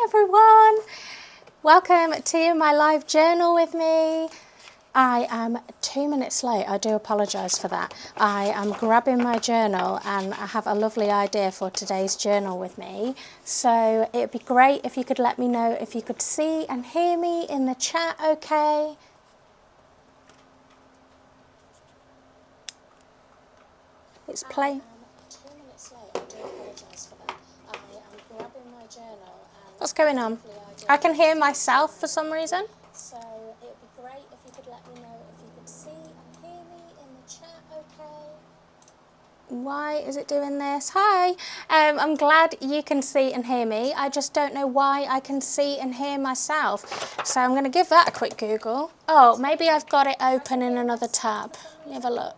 Hi everyone, welcome to my live journal with me. I am 2 minutes late, I do apologise for that. I am grabbing my journal and I have a lovely idea for today's journal with me. So it would be great if you could let me know if you could see and hear me in the chat, okay? It's playing. 2 minutes late, I do apologise for that. I am grabbing my journal and what's going on? I can hear myself for some reason. So it would be great if you could let me know if you could see and hear me in the chat, okay? Why is it doing this? Hi, I'm glad you can see and hear me. I just don't know why I can see and hear myself. So I'm going to give that a quick Google. Oh, maybe I've got it open in another tab. Let me have a look.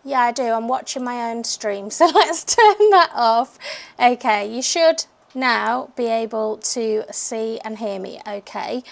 Yeah, I do. I'm watching my own stream, so let's turn that off. Okay, you should now be able to see and hear me, okay?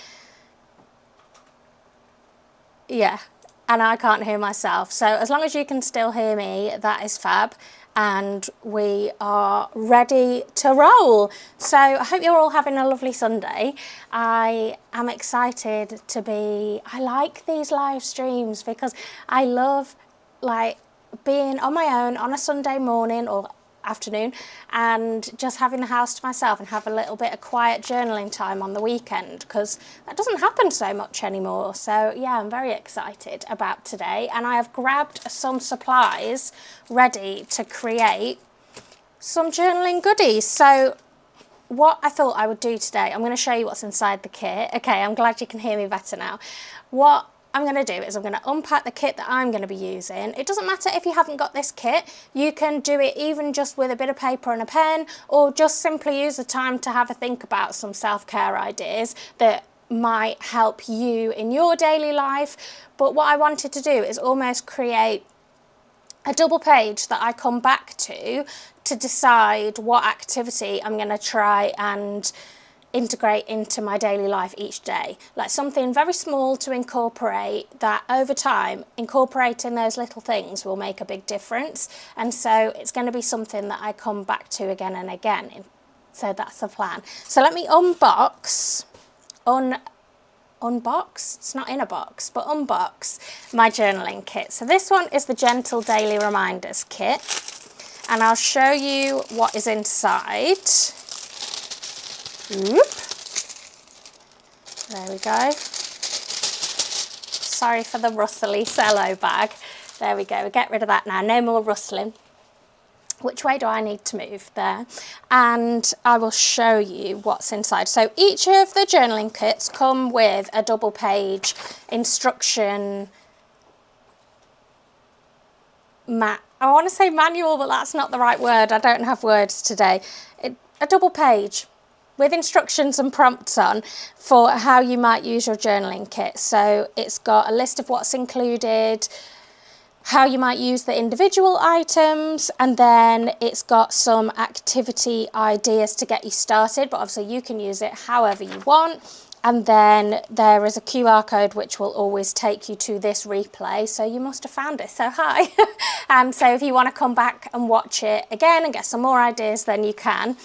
Yeah, and I can't hear myself. So as long as you can still hear me, that is fab. And we are ready to roll. So I hope you're all having a lovely Sunday. I am excited to be, I like these live streams because I love like being on my own on a Sunday morning or afternoon and just having the house to myself and have a little bit of quiet journaling time on the weekend, because that doesn't happen so much anymore. So yeah, I'm very excited about today, and I have grabbed some supplies ready to create some journaling goodies. So what I thought I would do today, I'm going to show you what's inside the kit. Okay, I'm glad you can hear me better now. What I'm going to do is I'm going to unpack the kit that I'm going to be using. It doesn't matter if you haven't got this kit. You can do it even just with a bit of paper and a pen, or just simply use the time to have a think about some self-care ideas that might help you in your daily life. But what I wanted to do is almost create a double page that I come back to decide what activity I'm going to try and integrate into my daily life each day. Like something very small to incorporate, that over time incorporating those little things will make a big difference. And so it's going to be something that I come back to again and again. So that's the plan. So let me unbox, it's not in a box, but unbox my journaling kit. So this one is the Gentle Daily Reminders kit, and I'll show you what is inside. Whoop. There we go. Sorry for the rustly cello bag. There we go, we'll get rid of that now, no more rustling. Which way do I need to move? There. And I will show you what's inside. So each of the journaling kits come with a double page instruction I want to say manual, but that's not the right word. I don't have words today. A double page with instructions and prompts on for how you might use your journaling kit. So it's got a list of what's included, how you might use the individual items, and then it's got some activity ideas to get you started, but obviously you can use it however you want. And then there is a QR code which will always take you to this replay. So you must have found it, so hi. So if you want to come back and watch it again and get some more ideas, then you can.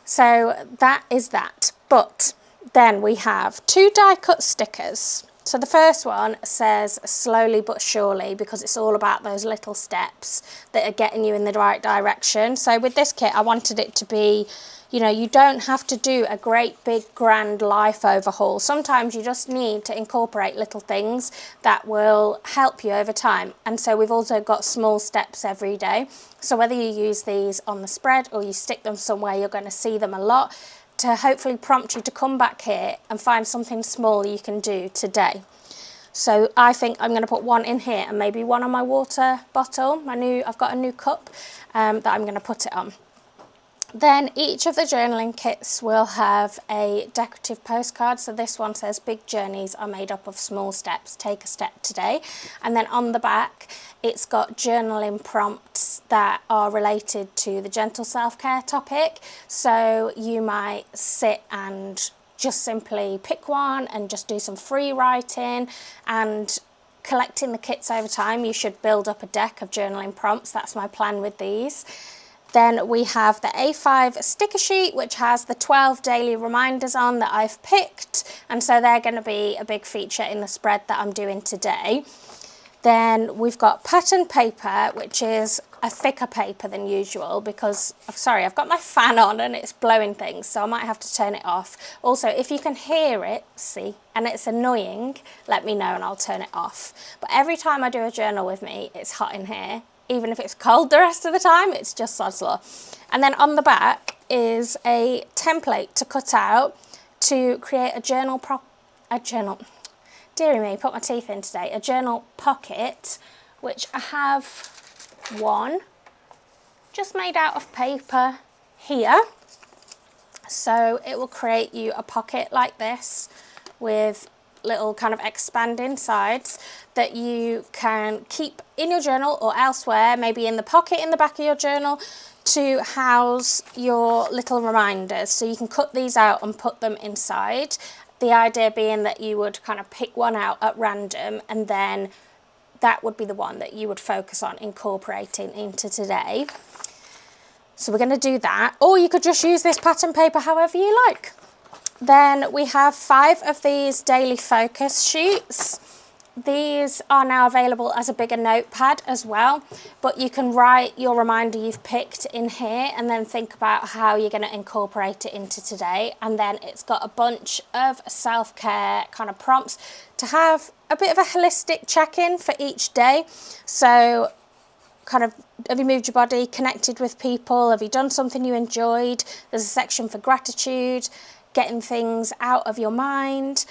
So that is that. But then we have 2 die cut stickers. So the first one says slowly but surely, because it's all about those little steps that are getting you in the right direction. So with this kit, I wanted it to be, you know, you don't have to do a great big grand life overhaul. Sometimes you just need to incorporate little things that will help you over time. And so we've also got small steps every day. So whether you use these on the spread or you stick them somewhere, you're going to see them a lot, to hopefully prompt you to come back here and find something small you can do today. So I think I'm going to put one in here and maybe one on my water bottle. I've got a new cup that I'm going to put it on. Then each of the journaling kits will have a decorative postcard. So this one says, big journeys are made up of small steps, take a step today. And then on the back, it's got journaling prompts that are related to the gentle self-care topic. So you might sit and just simply pick one and just do some free writing, and collecting the kits over time, you should build up a deck of journaling prompts. That's my plan with these. Then we have the A5 sticker sheet, which has the 12 daily reminders on that I've picked. And so they're going to be a big feature in the spread that I'm doing today. Then we've got pattern paper, which is a thicker paper than usual because, sorry, I've got my fan on and it's blowing things, so I might have to turn it off. Also, if you can hear it, see, and it's annoying, let me know and I'll turn it off. But every time I do a journal with me, it's hot in here. Even if it's cold the rest of the time, it's just sod's law. And then on the back is a template to cut out to create a journal dearie me, put my teeth in today, a journal pocket, which I have one just made out of paper here. So it will create you a pocket like this with little kind of expanding sides that you can keep in your journal or elsewhere, maybe in the pocket in the back of your journal, to house your little reminders. So you can cut these out and put them inside. The idea being that you would kind of pick one out at random and then that would be the one that you would focus on incorporating into today. So we're going to do that, or you could just use this pattern paper however you like. Then we have 5 of these daily focus sheets. These are now available as a bigger notepad as well, but you can write your reminder you've picked in here and then think about how you're going to incorporate it into today. And then it's got a bunch of self-care kind of prompts to have a bit of a holistic check-in for each day. So kind of, have you moved your body, connected with people, have you done something you enjoyed? There's a section for gratitude, getting things out of your mind,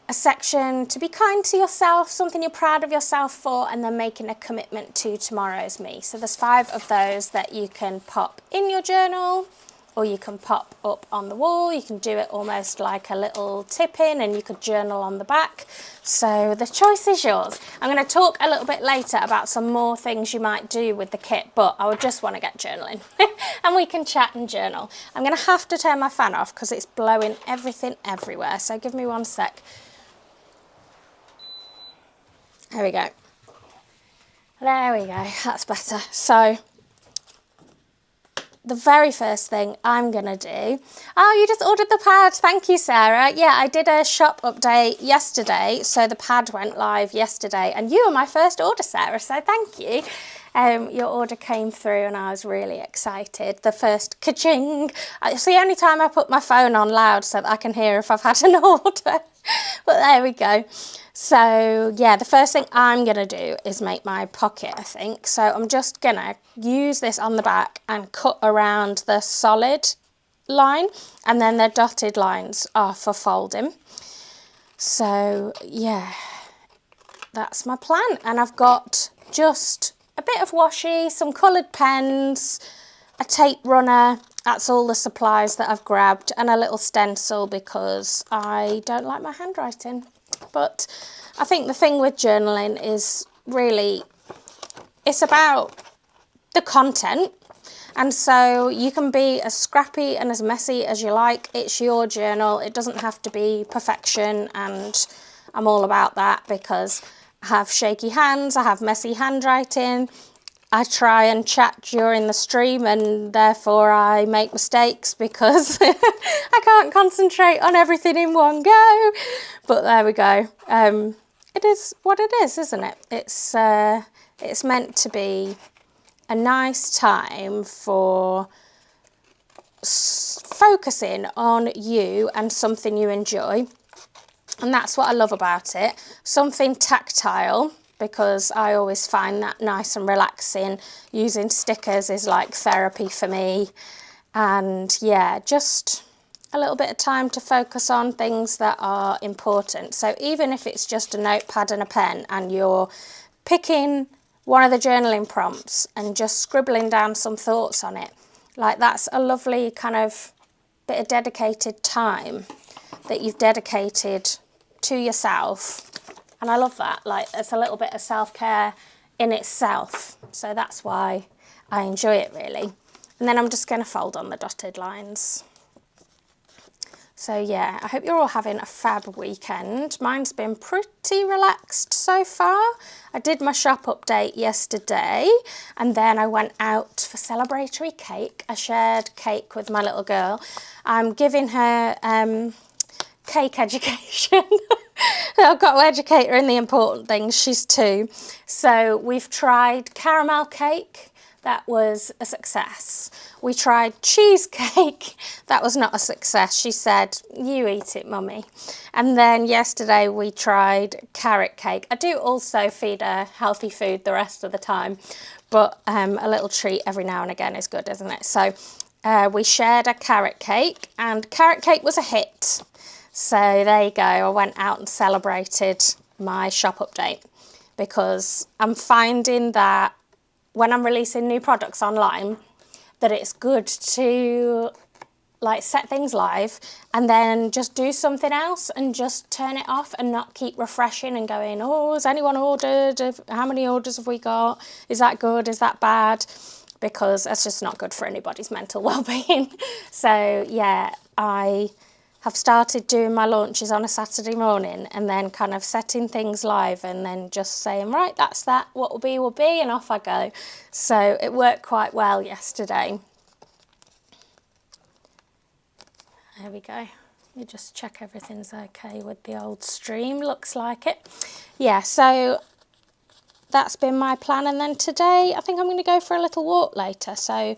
a section to be kind to yourself, something you're proud of yourself for, and then making a commitment to tomorrow's me. So there's 5 of those that you can pop in your journal, or you can pop up on the wall. You can do it almost like a little tip-in, and you could journal on the back. So the choice is yours. I'm going to talk a little bit later about some more things you might do with the kit, but I would just want to get journaling and we can chat and journal. I'm going to have to turn my fan off because it's blowing everything everywhere. So give me one sec. There we go. There we go. That's better. So the very first thing I'm going to do... Oh, you just ordered the pad. Thank you, Sarah. Yeah, I did a shop update yesterday, so the pad went live yesterday. And you were my first order, Sarah, so thank you. Your order came through and I was really excited. The first ka-ching. It's the only time I put my phone on loud so that I can hear if I've had an order. But there we go. So yeah, the first thing I'm going to do is make my pocket, I think. So I'm just going to use this on the back and cut around the solid line, and then the dotted lines are for folding. So yeah, that's my plan. And I've got just a bit of washi, some coloured pens, a tape runner. That's all the supplies that I've grabbed, and a little stencil because I don't like my handwriting. But I think the thing with journaling is really, it's about the content. And so you can be as scrappy and as messy as you like. It's your journal. It doesn't have to be perfection. And I'm all about that because I have shaky hands. I have messy handwriting. I try and chat during the stream and therefore I make mistakes because I can't concentrate on everything in one go. But there we go. It is what it is, isn't it? It's meant to be a nice time for focusing on you and something you enjoy. And that's what I love about it. Something tactile, because I always find that nice and relaxing. Using stickers is like therapy for me. And yeah, just a little bit of time to focus on things that are important. So even if it's just a notepad and a pen and you're picking one of the journaling prompts and just scribbling down some thoughts on it, like that's a lovely kind of bit of dedicated time that you've dedicated to yourself. And I love that, like it's a little bit of self-care in itself. So that's why I enjoy it really. And then I'm just going to fold on the dotted lines. So yeah, I hope you're all having a fab weekend. Mine's been pretty relaxed so far. I did my shop update yesterday and then I went out for celebratory cake. I shared cake with my little girl. I'm giving her cake education. I've got to educate her in the important things. She's 2. So we've tried caramel cake. That was a success. We tried cheesecake. That was not a success. She said, "You eat it, mummy." And then yesterday we tried carrot cake. I do also feed her healthy food the rest of the time, but a little treat every now and again is good, isn't it? So we shared a carrot cake, and carrot cake was a hit. So there you go. I went out and celebrated my shop update, because I'm finding that when I'm releasing new products online, that it's good to like set things live and then just do something else and just turn it off and not keep refreshing and going, oh, has anyone ordered? How many orders have we got? Is that good? Is that bad? Because that's just not good for anybody's mental well-being. So yeah, I have started doing my launches on a Saturday morning and then kind of setting things live and then just saying, right, that's that, what will be, and off I go. So it worked quite well yesterday. There we go. You just check everything's okay with the old stream. Looks like it. Yeah, so that's been my plan. And then today, I think I'm going to go for a little walk later. So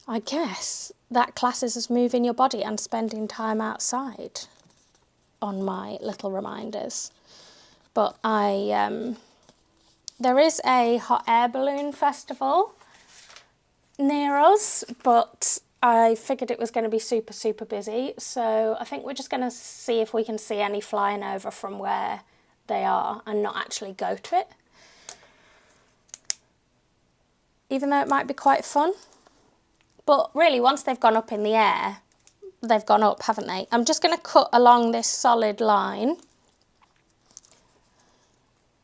I guess that classes as moving your body and spending time outside on my little reminders. But there is a hot air balloon festival near us, but I figured it was going to be super, super busy. So I think we're just going to see if we can see any flying over from where they are and not actually go to it. Even though it might be quite fun. But really, once they've gone up in the air, they've gone up, haven't they? I'm just going to cut along this solid line.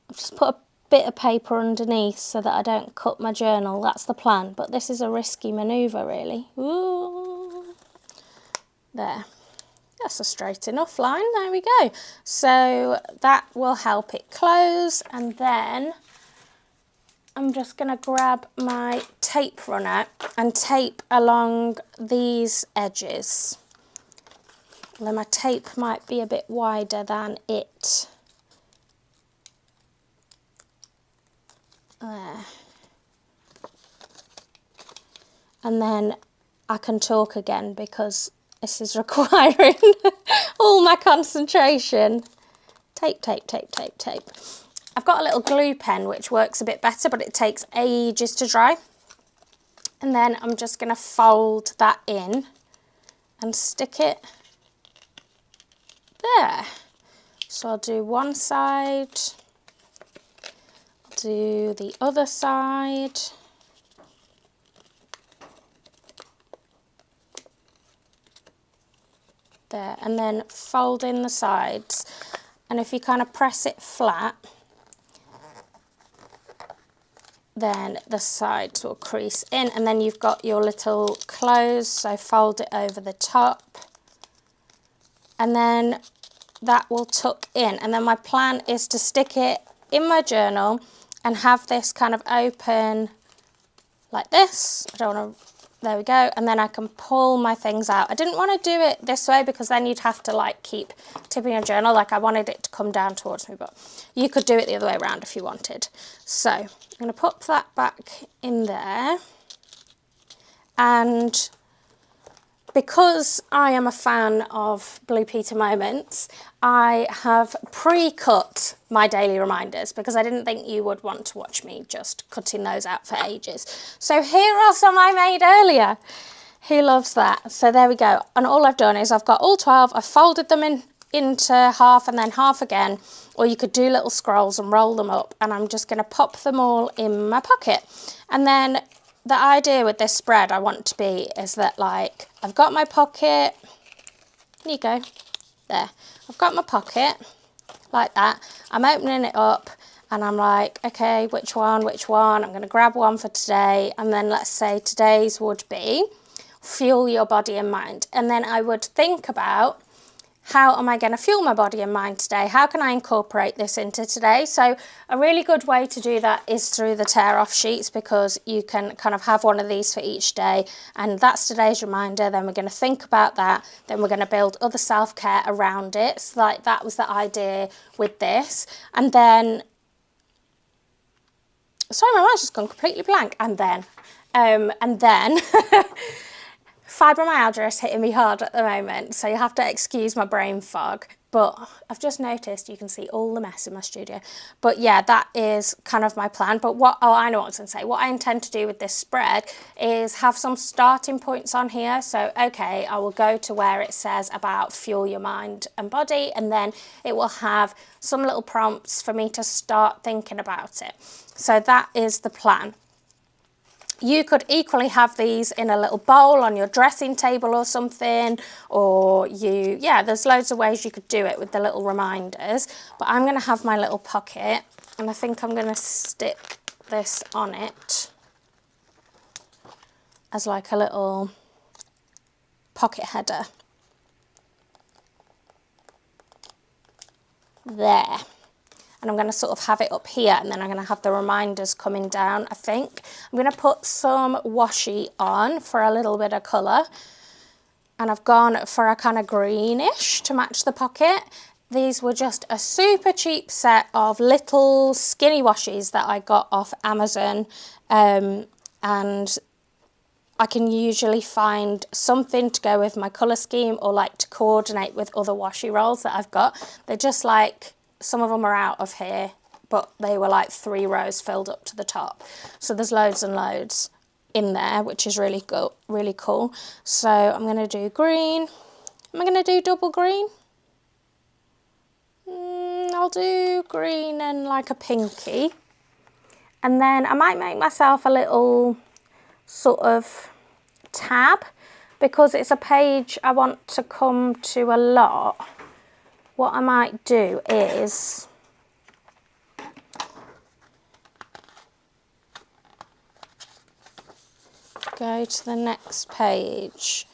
I've just put a bit of paper underneath so that I don't cut my journal. That's the plan. But this is a risky manoeuvre, really. Ooh. There. That's a straight enough line. There we go. So that will help it close. And then I'm just going to grab my tape runner and tape along these edges. Although my tape might be a bit wider than it. There. And then I can talk again because this is requiring all my concentration. Tape, tape, tape, tape, tape. I've got a little glue pen which works a bit better, but it takes ages to dry. And then I'm just going to fold that in and stick it there. So I'll do one side. Do the other side. There, and then fold in the sides. And if you kind of press it flat, then the sides will crease in, and then you've got your little close, so fold it over the top. And then that will tuck in. And then my plan is to stick it in my journal and have this kind of open like this. I don't want to, there we go. And then I can pull my things out. I didn't want to do it this way because then you'd have to like keep tipping your journal. Like I wanted it to come down towards me, but you could do it the other way around if you wanted. So I'm going to put that back in there. And because I am a fan of Blue Peter moments, I have pre-cut my daily reminders because I didn't think you would want to watch me just cutting those out for ages. So here are some I made earlier. Who loves that? So there we go. And all I've done is I've got all 12. I've folded them into half and then half again. Or you could do little scrolls and roll them up. And I'm just going to pop them all in my pocket. And then the idea with this spread I want to be is that like I've got my pocket, there you go, there, I've got my pocket like that, I'm opening it up and I'm like, okay, which one, I'm going to grab one for today, and then let's say today's would be fuel your body and mind, and then I would think about how am I going to fuel my body and mind today? How can I incorporate this into today? So a really good way to do that is through the tear off sheets, because you can kind of have one of these for each day, and that's today's reminder. Then we're going to think about that. Then we're going to build other self-care around it. So like that was the idea with this. And then, sorry, my mind's just gone completely blank. And then fibromyalgia is hitting me hard at the moment, so you have to excuse my brain fog. But I've just noticed you can see all the mess in my studio. But yeah, that is kind of my plan. But I know what I was going to say. What I intend to do with this spread is have some starting points on here. So, okay, I will go to where it says about fuel your mind and body, and then it will have some little prompts for me to start thinking about it. So that is the plan. You could equally have these in a little bowl on your dressing table or something, or there's loads of ways you could do it with the little reminders. But I'm going to have my little pocket, and I think I'm going to stick this on it as like a little pocket header. There. And I'm going to sort of have it up here, and then I'm going to have the reminders coming down, I think. I'm going to put some washi on for a little bit of colour. And I've gone for a kind of greenish to match the pocket. These were just a super cheap set of little skinny washies that I got off Amazon. And I can usually find something to go with my colour scheme, or like to coordinate with other washi rolls that I've got. They're just like, some of them are out of here, but they were like 3 rows filled up to the top. So there's loads and loads in there, which is really cool. So I'm going to do green. Am I going to do double green? I'll do green and like a pinky. And then I might make myself a little sort of tab, because it's a page I want to come to a lot. What I might do is go to the next page,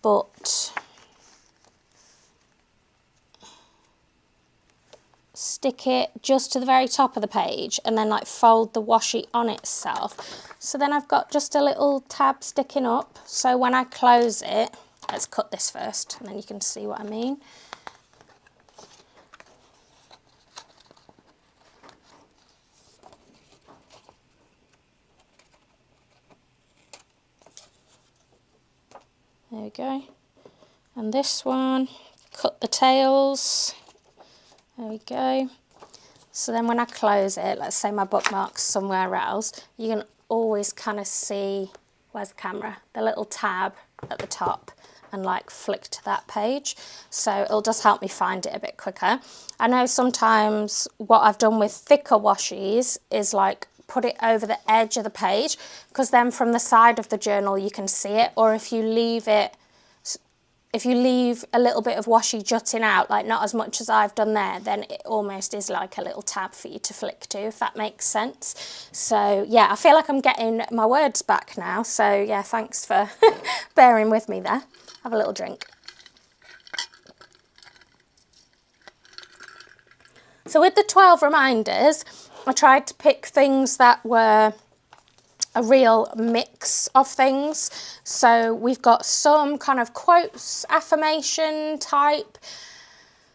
but stick it just to the very top of the page, and then like fold the washi on itself. So then I've got just a little tab sticking up. So when I close it, let's cut this first, and then you can see what I mean. There we go. And this one, cut the tails. There we go. So then when I close it, let's say my bookmark's somewhere else, you can always kind of see, where's the camera? The little tab at the top, and like flick to that page. So it'll just help me find it a bit quicker. I know sometimes what I've done with thicker washies is like put it over the edge of the page, because then from the side of the journal you can see it. Or if you leave a little bit of washi jutting out, like not as much as I've done there, then it almost is like a little tab for you to flick to, if that makes sense. So yeah, I feel like I'm getting my words back now. So yeah, thanks for bearing with me there. Have a little drink. So with the 12 reminders, I tried to pick things that were a real mix of things. So we've got some kind of quotes, affirmation type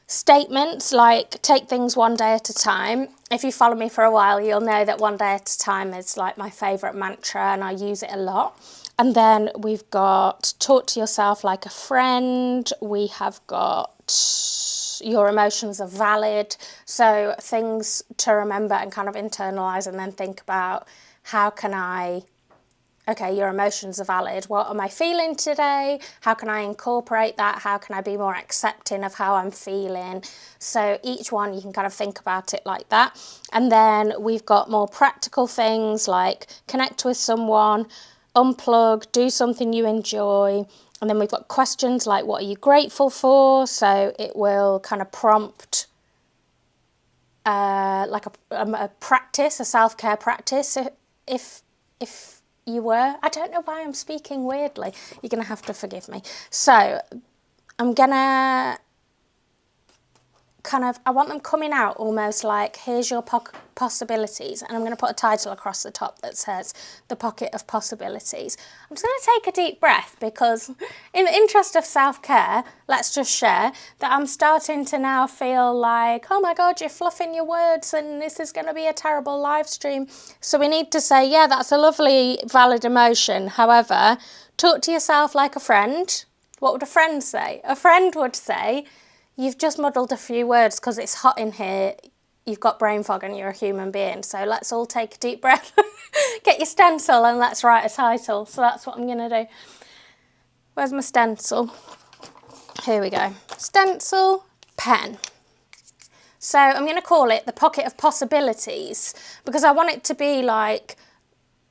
statements, like take things one day at a time. If you follow me for a while, you'll know that one day at a time is like my favourite mantra, and I use it a lot. And then we've got talk to yourself like a friend. We have got your emotions are valid. So things to remember and kind of internalise, and then think about, how can I, okay, your emotions are valid. What am I feeling today? How can I incorporate that? How can I be more accepting of how I'm feeling? So each one you can kind of think about it like that. And then we've got more practical things like connect with someone, unplug, do something you enjoy. And then we've got questions like, what are you grateful for? So it will kind of prompt like a practice, a self-care practice, if you were. I don't know why I'm speaking weirdly. You're going to have to forgive me. So I'm going to I want them coming out almost like, here's your possibilities, and I'm going to put a title across the top that says the pocket of possibilities. I'm just going to take a deep breath because in the interest of self-care, let's just share that I'm starting to now feel like, oh my God, you're fluffing your words and this is going to be a terrible live stream. So we need to say, yeah, that's a lovely, valid emotion. However, talk to yourself like a friend. What would a friend say? A friend would say, you've just muddled a few words because it's hot in here. You've got brain fog and you're a human being. So let's all take a deep breath. Get your stencil and let's write a title. So that's what I'm going to do. Where's my stencil? Here we go. Stencil, pen. So I'm going to call it the pocket of possibilities because I want it to be like,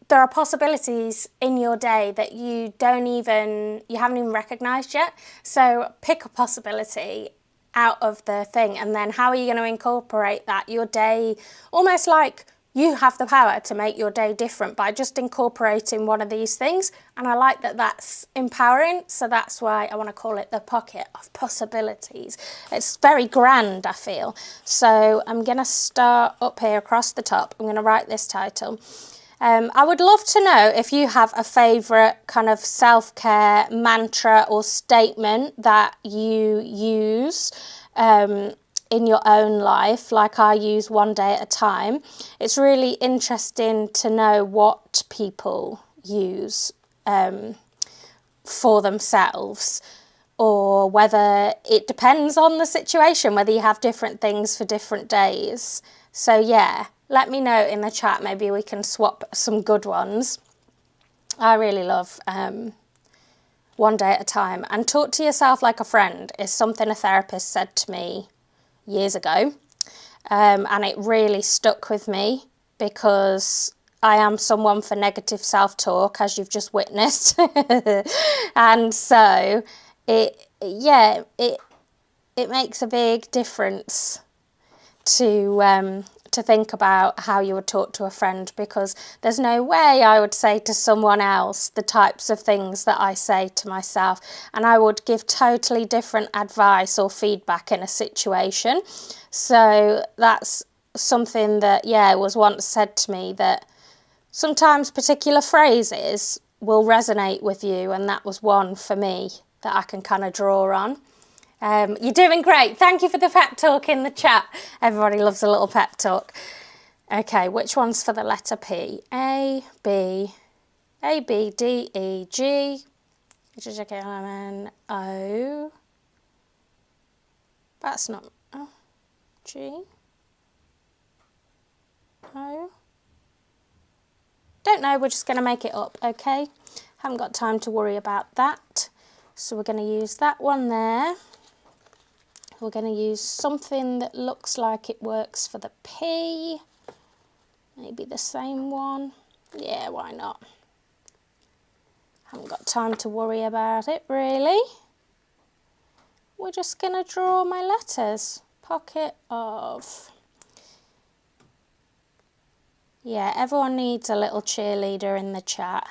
there are possibilities in your day that you haven't even recognised yet. So pick a possibility out of the thing, and then how are you going to incorporate that? Your day, almost like you have the power to make your day different by just incorporating one of these things. And I like that that's empowering. So that's why I want to call it the pocket of possibilities. It's very grand, I feel. So I'm going to start up here across the top. I'm going to write this title. I would love to know if you have a favourite kind of self-care mantra or statement that you use in your own life, like I use one day at a time. It's really interesting to know what people use for themselves, or whether it depends on the situation, whether you have different things for different days. So yeah, let me know in the chat, maybe we can swap some good ones. I really love one day at a time. And talk to yourself like a friend is something a therapist said to me years ago. And it really stuck with me because I am someone for negative self-talk, as you've just witnessed. And so it makes a big difference to think about how you would talk to a friend, because there's no way I would say to someone else the types of things that I say to myself, and I would give totally different advice or feedback in a situation. So that's something that, was once said to me, that sometimes particular phrases will resonate with you, and that was one for me that I can kind of draw on. You're doing great. Thank you for the pep talk in the chat. Everybody loves a little pep talk. Okay, which one's for the letter P? A, B, D, E, G, N, O. That's not, oh, G, O. Don't know, we're just going to make it up, okay? Haven't got time to worry about that. So we're going to use that one there. We're going to use something that looks like it works for the P. Maybe the same one. Yeah, why not? Haven't got time to worry about it, really. We're just going to draw my letters. Pocket of... Yeah, everyone needs a little cheerleader in the chat.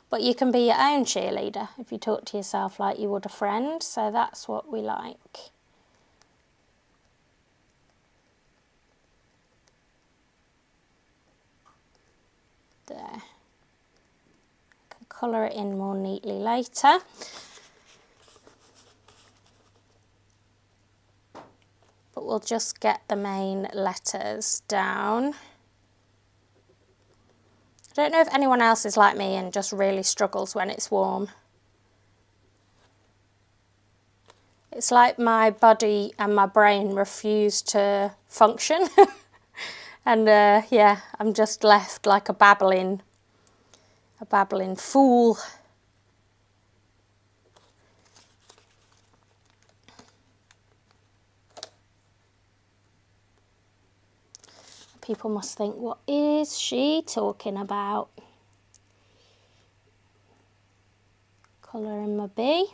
But you can be your own cheerleader if you talk to yourself like you would a friend. So that's what we like. There. I can colour it in more neatly later. But we'll just get the main letters down. I don't know if anyone else is like me and just really struggles when it's warm. It's like my body and my brain refuse to function. And yeah, I'm just left like a babbling fool. People must think, what is she talking about? Colour in my B.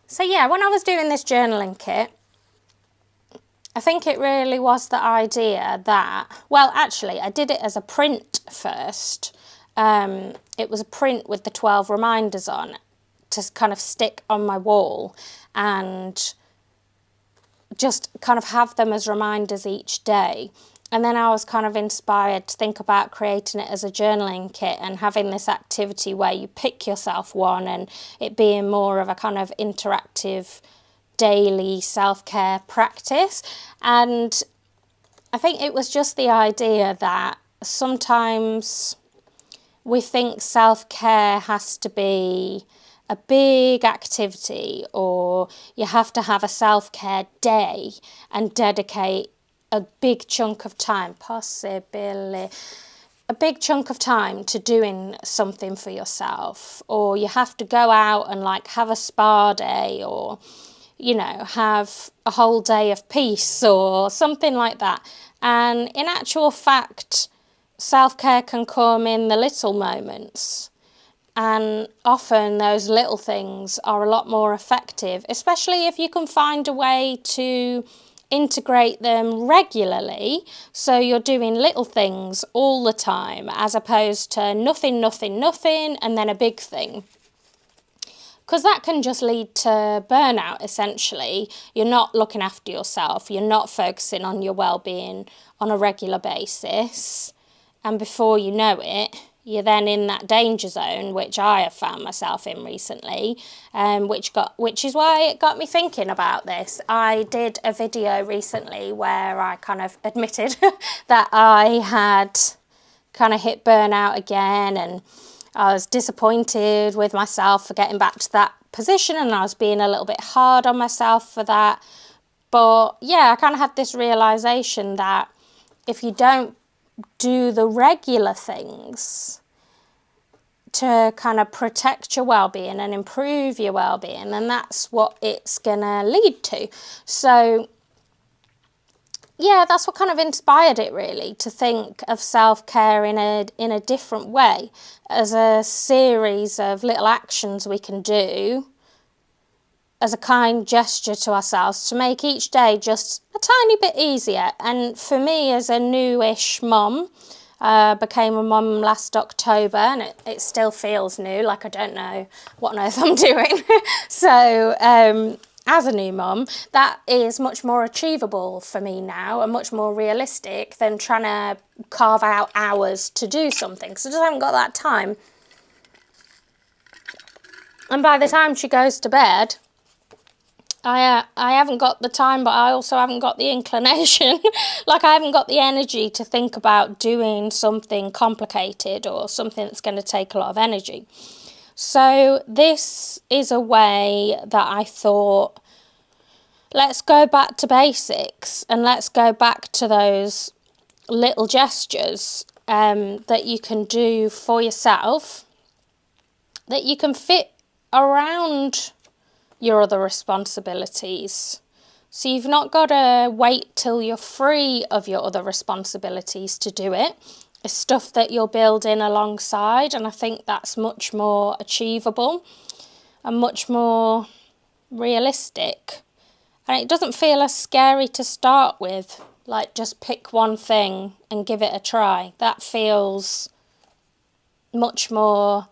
So yeah, when I was doing this journaling kit, I think it really was the idea that, well, actually, I did it as a print first. it was a print with the 12 reminders on to kind of stick on my wall and just kind of have them as reminders each day. And then I was kind of inspired to think about creating it as a journaling kit and having this activity where you pick yourself one, and it being more of a kind of interactive daily self-care practice. And I think it was just the idea that sometimes we think self-care has to be a big activity, or you have to have a self-care day and dedicate a big chunk of time, possibly a big chunk of time to doing something for yourself, or you have to go out and like have a spa day, or have a whole day of peace or something like that. And in actual fact, self-care can come in the little moments. And often those little things are a lot more effective, especially if you can find a way to integrate them regularly. So you're doing little things all the time, as opposed to nothing, nothing, nothing, and then a big thing. Because that can just lead to burnout, essentially. You're not looking after yourself. You're not focusing on your well-being on a regular basis. And before you know it, you're then in that danger zone, which I have found myself in recently, which is why it got me thinking about this. I did a video recently where I kind of admitted that I had kind of hit burnout again, and I was disappointed with myself for getting back to that position, and I was being a little bit hard on myself for that. But yeah, I kind of had this realization that if you don't do the regular things to kind of protect your well-being and improve your well-being, and that's what it's gonna lead to. So yeah, that's what kind of inspired it, really, to think of self-care in a different way, as a series of little actions we can do as a kind gesture to ourselves to make each day just a tiny bit easier. And for me, as a newish mum, became a mum last October, and it still feels new, like I don't know what on earth I'm doing. So as a new mum, that is much more achievable for me now and much more realistic than trying to carve out hours to do something, because I just haven't got that time. And by the time she goes to bed, I haven't got the time, but I also haven't got the inclination. Like, I haven't got the energy to think about doing something complicated or something that's going to take a lot of energy. So this is a way that I thought, let's go back to basics, and let's go back to those little gestures that you can do for yourself, that you can fit around your other responsibilities. So you've not got to wait till you're free of your other responsibilities to do it. It's stuff that you're building alongside, and I think that's much more achievable and much more realistic. And it doesn't feel as scary to start with, like just pick one thing and give it a try. That feels much more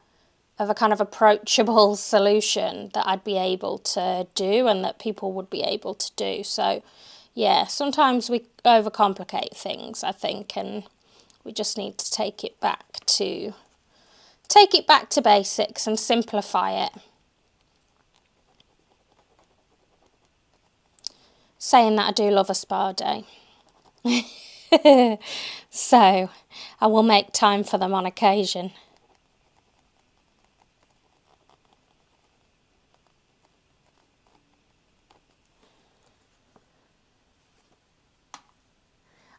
of a kind of approachable solution that I'd be able to do and that people would be able to do. So yeah, sometimes we overcomplicate things, I think, and we just need to take it back to basics and simplify it. Saying that, I do love a spa day. So I will make time for them on occasion.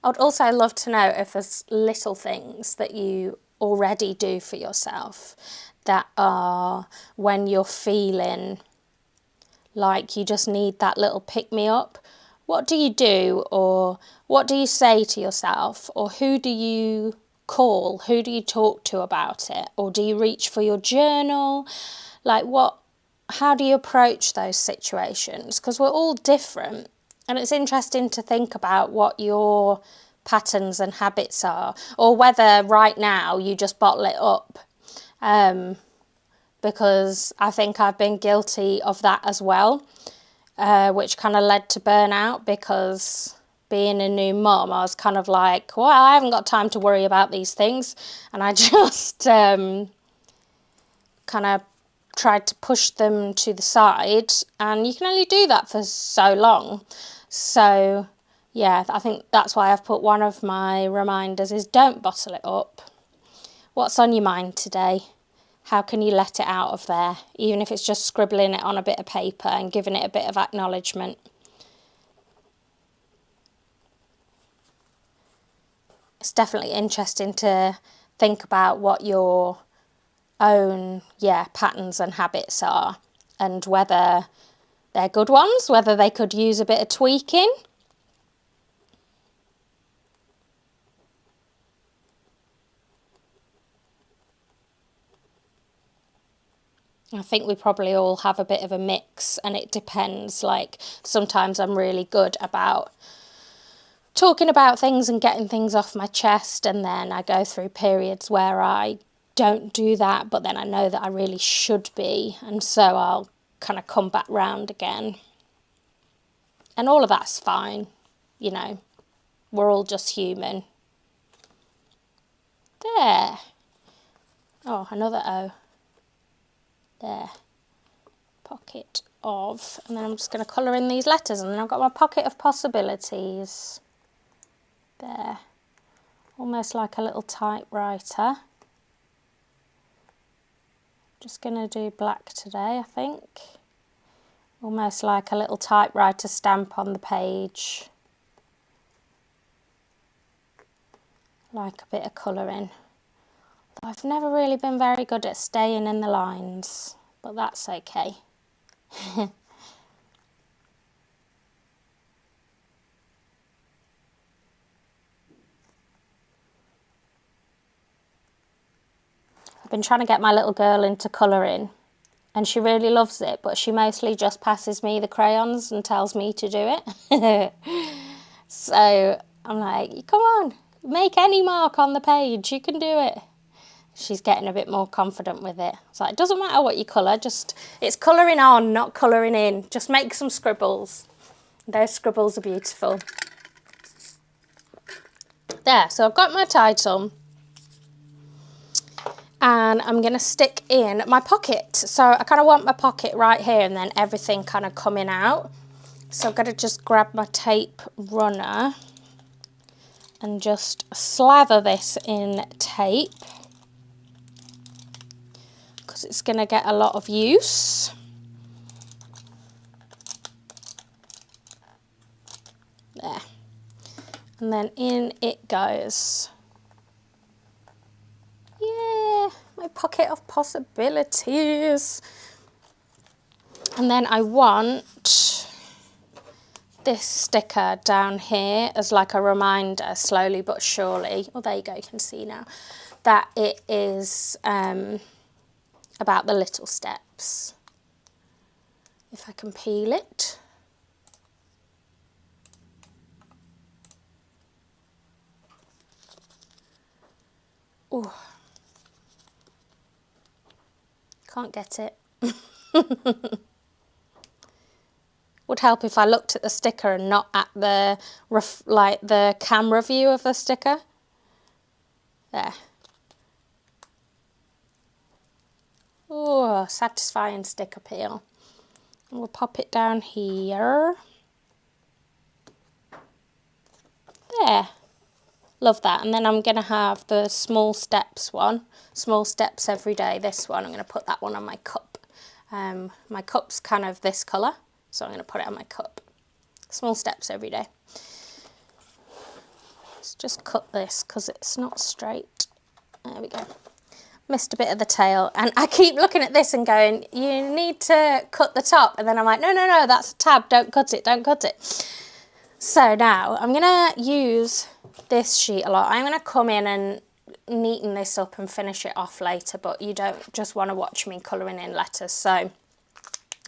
I'd also love to know if there's little things that you already do for yourself that are when you're feeling like you just need that little pick-me-up. What do you do, or what do you say to yourself, or who do you call? Who do you talk to about it? Or do you reach for your journal? Like, how do you approach those situations? Because we're all different, and it's interesting to think about what your patterns and habits are, or whether right now you just bottle it up. Because I think I've been guilty of that as well, which kind of led to burnout, because being a new mum, I was kind of like, well, I haven't got time to worry about these things. And I just kind of tried to push them to the side, and you can only do that for so long. So yeah, I think that's why I've put one of my reminders is don't bottle it up. What's on your mind today? How can you let it out of there, even if it's just scribbling it on a bit of paper and giving it a bit of acknowledgement? It's definitely interesting to think about what your own patterns and habits are, and whether they're good ones, whether they could use a bit of tweaking. I think we probably all have a bit of a mix, and it depends. Like, sometimes I'm really good about talking about things and getting things off my chest, and then I go through periods where I don't do that, but then I know that I really should be, and so I'll kind of come back round again. And all of that's fine, you know, we're all just human. There. Oh, another O. There. Pocket of, and then I'm just going to colour in these letters, and then I've got my pocket of possibilities. There. Almost like a little typewriter. Just going to do black today, I think. Almost like a little typewriter stamp on the page. Like a bit of colouring. I've never really been very good at staying in the lines, but that's okay. I've been trying to get my little girl into colouring, and she really loves it, but she mostly just passes me the crayons and tells me to do it. So I'm like, come on, make any mark on the page, you can do it. She's getting a bit more confident with it. It's like, it doesn't matter what you colour, just, it's colouring on, not colouring in. Just make some scribbles. Those scribbles are beautiful. There, so I've got my title. And I'm going to stick in my pocket. So I kind of want my pocket right here, and then everything kind of coming out. So I'm going to just grab my tape runner and just slather this in tape, because it's going to get a lot of use. There. And then in it goes. Yeah, my pocket of possibilities. And then I want this sticker down here as like a reminder, slowly but surely. Oh, there you go, you can see now that it is about the little steps. If I can peel it. Oh, can't get it. Would help if I looked at the sticker and not at the like the camera view of the sticker. There. Oh, satisfying sticker peel. And we'll pop it down here. There. Love that. And then I'm going to have the small steps one. Small steps every day. This one, I'm going to put that one on my cup. My cup's kind of this colour, so I'm going to put it on my cup. Small steps every day. Let's just cut this because it's not straight. There we go. Missed a bit of the tail, and I keep looking at this and going, you need to cut the top, and then I'm like, no, that's a tab, don't cut it. So now I'm going to use this sheet a lot. I'm going to come in and neaten this up and finish it off later, but you don't just want to watch me colouring in letters. So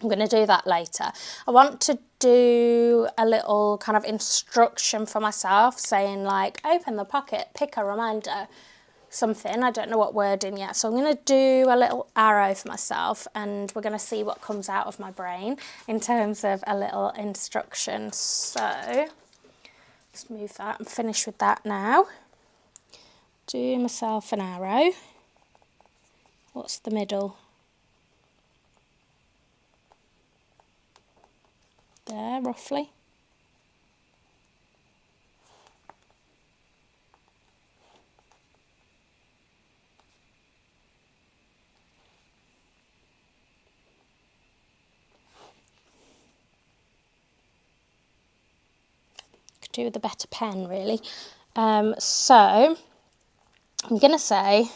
I'm going to do that later. I want to do a little kind of instruction for myself saying like, open the pocket, pick a reminder, something. I don't know what wording yet. So I'm going to do a little arrow for myself and we're going to see what comes out of my brain in terms of a little instruction. So let's move that and finish with that now. Do myself an arrow. What's the middle? There, roughly. Could do with a better pen, really. So I'm going to say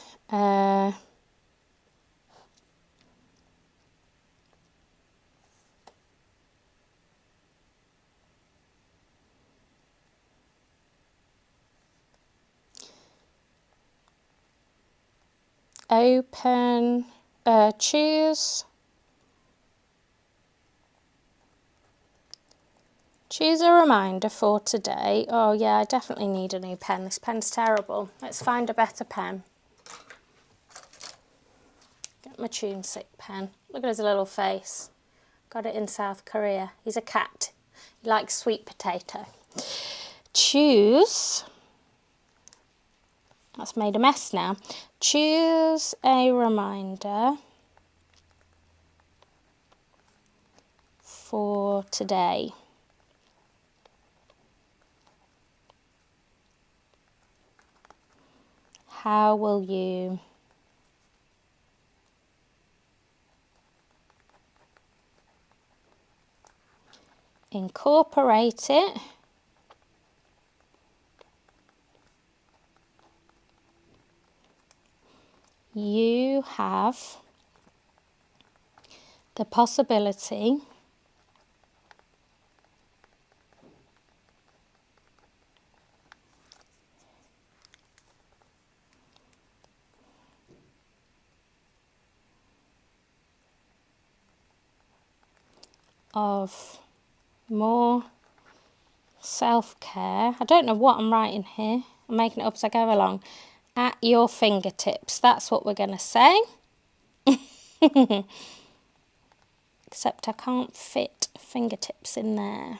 open, choose a reminder for today. Oh yeah, I definitely need a new pen. This pen's terrible. Let's find a better pen. Get my tune sick pen. Look at his little face. Got it in South Korea. He's a cat. He likes sweet potato. Choose. That's made a mess now. Choose a reminder for today. How will you incorporate it you have the possibility of more self-care. I don't know what I'm writing here. I'm making it up as I go along. At your fingertips. That's what we're going to say. Except I can't fit fingertips in there.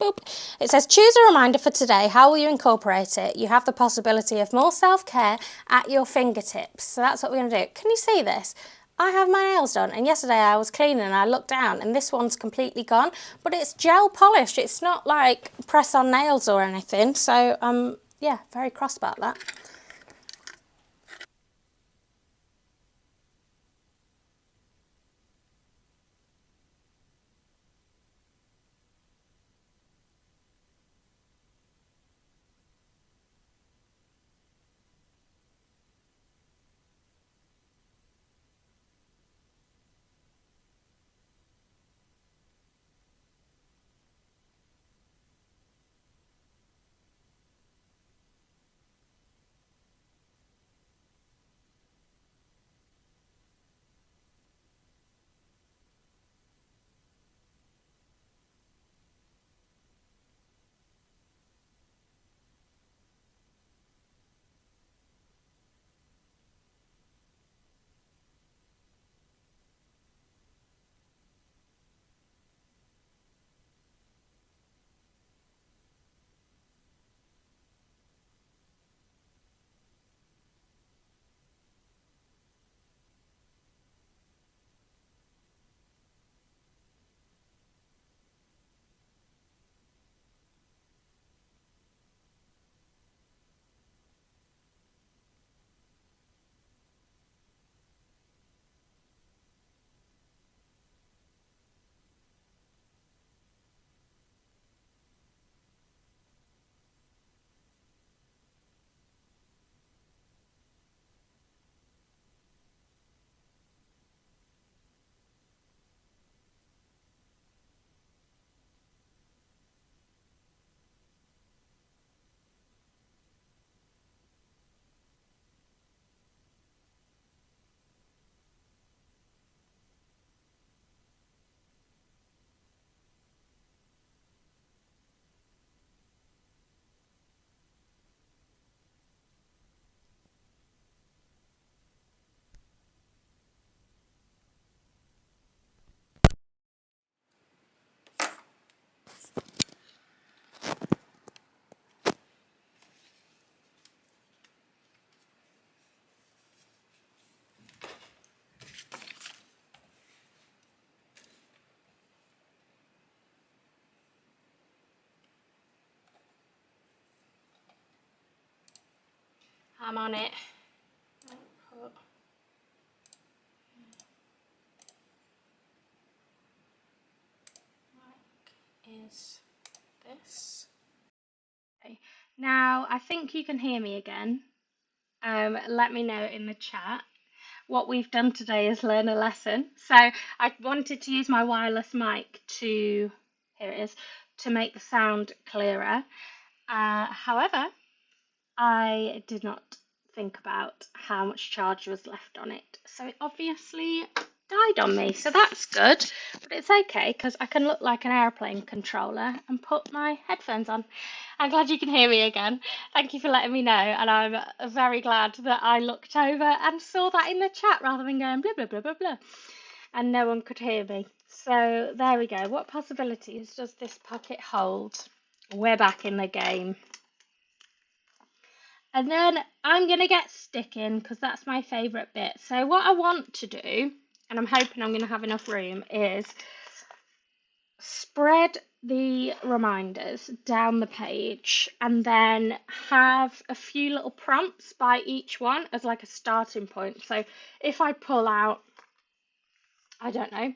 Boop. It says, choose a reminder for today. How will you incorporate it? You have the possibility of more self-care at your fingertips. So that's what we're going to do. Can you see this? I have my nails done, and yesterday I was cleaning and I looked down and this one's completely gone, but it's gel polished. It's not like press-on nails or anything. So yeah, very cross about that. I'm on it. Is this. Okay. Now, I think you can hear me again. Let me know in the chat. What we've done today is learn a lesson. So I wanted to use my wireless mic to, here it is, to make the sound clearer. However, I did not think about how much charge was left on it. So it obviously died on me. So that's good, but it's okay because I can look like an airplane controller and put my headphones on. I'm glad you can hear me again. Thank you for letting me know. And I'm very glad that I looked over and saw that in the chat rather than going blah, blah, blah, blah, blah. And no one could hear me. So there we go. What possibilities does this pocket hold? We're back in the game. And then I'm going to get sticking because that's my favourite bit. So what I want to do, and I'm hoping I'm going to have enough room, is spread the reminders down the page and then have a few little prompts by each one as like a starting point. So if I pull out, I don't know,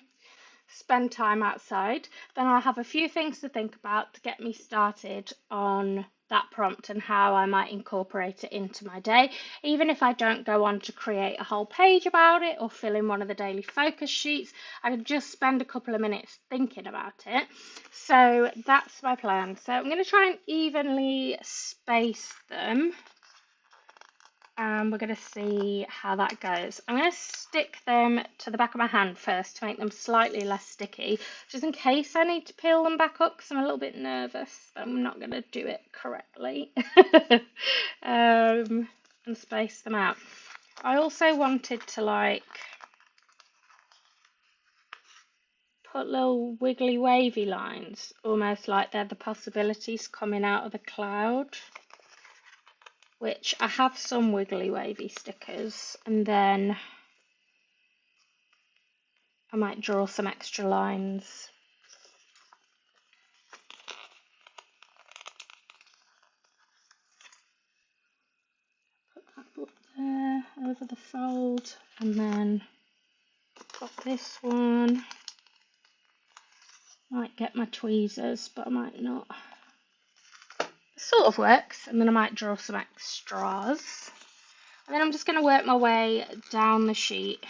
spend time outside, then I'll have a few things to think about to get me started on that prompt and how I might incorporate it into my day. Even if I don't go on to create a whole page about it or fill in one of the daily focus sheets, I can just spend a couple of minutes thinking about it. So that's my plan. So I'm going to try and evenly space them. And we're going to see how that goes. I'm going to stick them to the back of my hand first to make them slightly less sticky, just in case I need to peel them back up because I'm a little bit nervous that I'm not going to do it correctly. And space them out. I also wanted to like put little wiggly wavy lines, almost like they're the possibilities coming out of the cloud. Which I have some wiggly wavy stickers, and then I might draw some extra lines. Put that up there over the fold, and then got this one. Might get my tweezers, but I might not. It sort of works, and then I might draw some extras. And then I'm just going to work my way down the sheet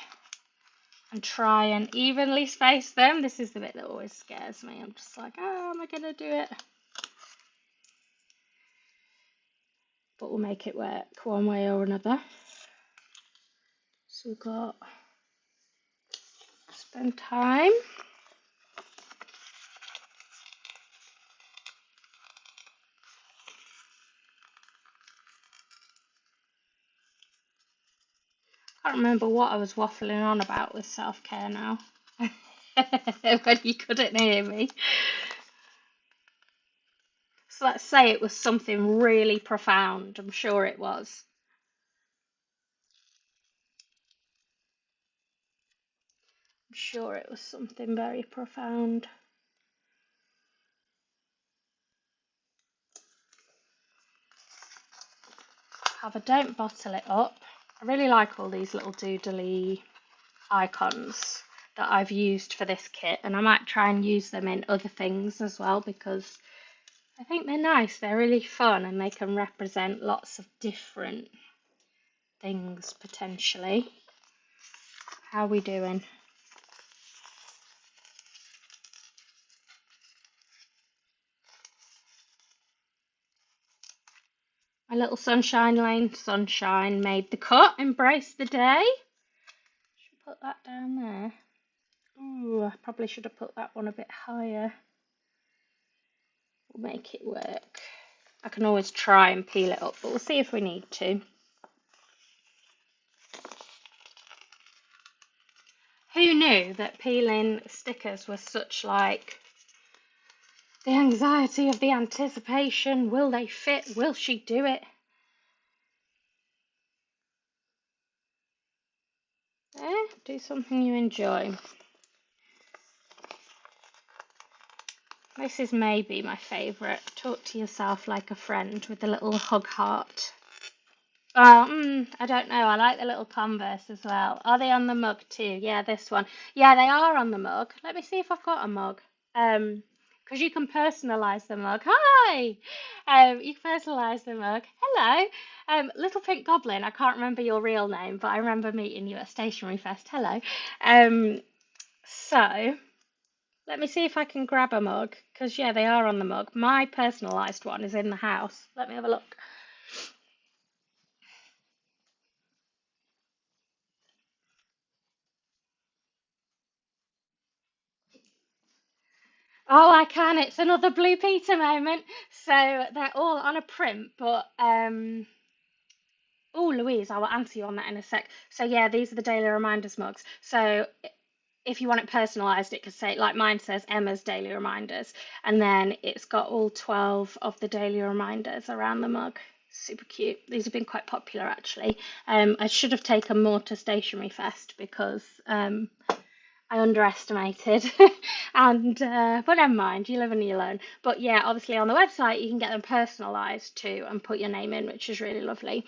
and try and evenly space them. This is the bit that always scares me. I'm just like, oh, am I going to do it? But we'll make it work one way or another. So we've got spend time. I can't remember what I was waffling on about with self-care now. When you couldn't hear me. So let's say it was something really profound. I'm sure it was. I'm sure it was something very profound. However, don't bottle it up. I really like all these little doodly icons that I've used for this kit, and I might try and use them in other things as well because I think they're nice. They're really fun and they can represent lots of different things potentially. How are we doing? My little sunshine lane, sunshine made the cut, embrace the day. Should put that down there. Ooh, I probably should have put that one a bit higher. We'll make it work. I can always try and peel it up, but we'll see if we need to. Who knew that peeling stickers was such like the anxiety of the anticipation? Will they fit? Will she do it? Do something you enjoy. This is maybe my favourite. Talk to yourself like a friend with a little hug heart. I don't know. I like the little Converse as well. Are they on the mug too? Yeah, this one. Yeah, they are on the mug. Let me see if I've got a mug. Because you can personalize the mug. Hi. You can personalize the mug. Hello. Little Pink Goblin. I can't remember your real name, but I remember meeting you at Stationery Fest. Hello. So let me see if I can grab a mug. Because yeah, they are on the mug. My personalized one is in the house. Let me have a look. Oh, I can. It's another Blue Peter moment. So they're all on a print, but oh, Louise, I will answer you on that in a sec. So yeah, these are the daily reminders mugs. So if you want it personalized, it could say, like mine says Emma's daily reminders, and then it's got all 12 of the daily reminders around the mug. Super cute. These have been quite popular actually. I should have taken more to Stationery Fest because I underestimated, and but never mind, you live and you learn. But yeah, obviously on the website you can get them personalised too and put your name in, which is really lovely.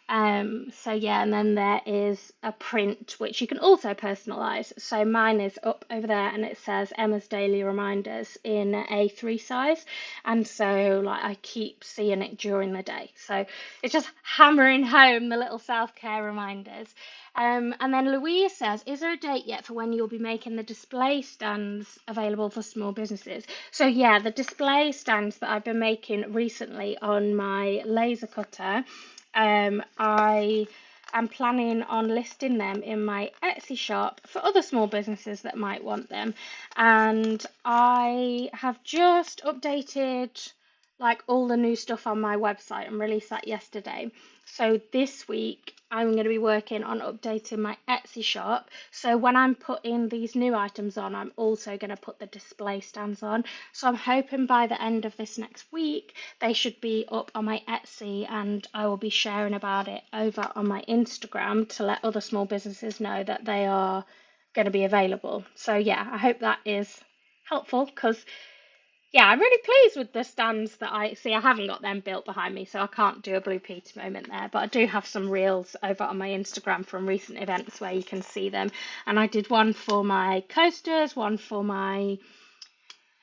So yeah, and then there is a print which you can also personalise. So mine is up over there and it says Emma's Daily Reminders in A3 size, and so like I keep seeing it during the day. So it's just hammering home the little self-care reminders. And then Louise says, is there a date yet for when you'll be making the display stands available for small businesses? So yeah, the display stands that I've been making recently on my laser cutter, I am planning on listing them in my Etsy shop for other small businesses that might want them. And I have just updated like all the new stuff on my website and released that yesterday. So this week I'm going to be working on updating my Etsy shop. So when I'm putting these new items on, I'm also going to put the display stands on. So I'm hoping by the end of this next week, they should be up on my Etsy and I will be sharing about it over on my Instagram to let other small businesses know that they are going to be available. So yeah, I hope that is helpful because yeah, I'm really pleased with the stands that I see. I haven't got them built behind me, so I can't do a Blue Peter moment there. But I do have some reels over on my Instagram from recent events where you can see them. And I did one for my coasters, one for my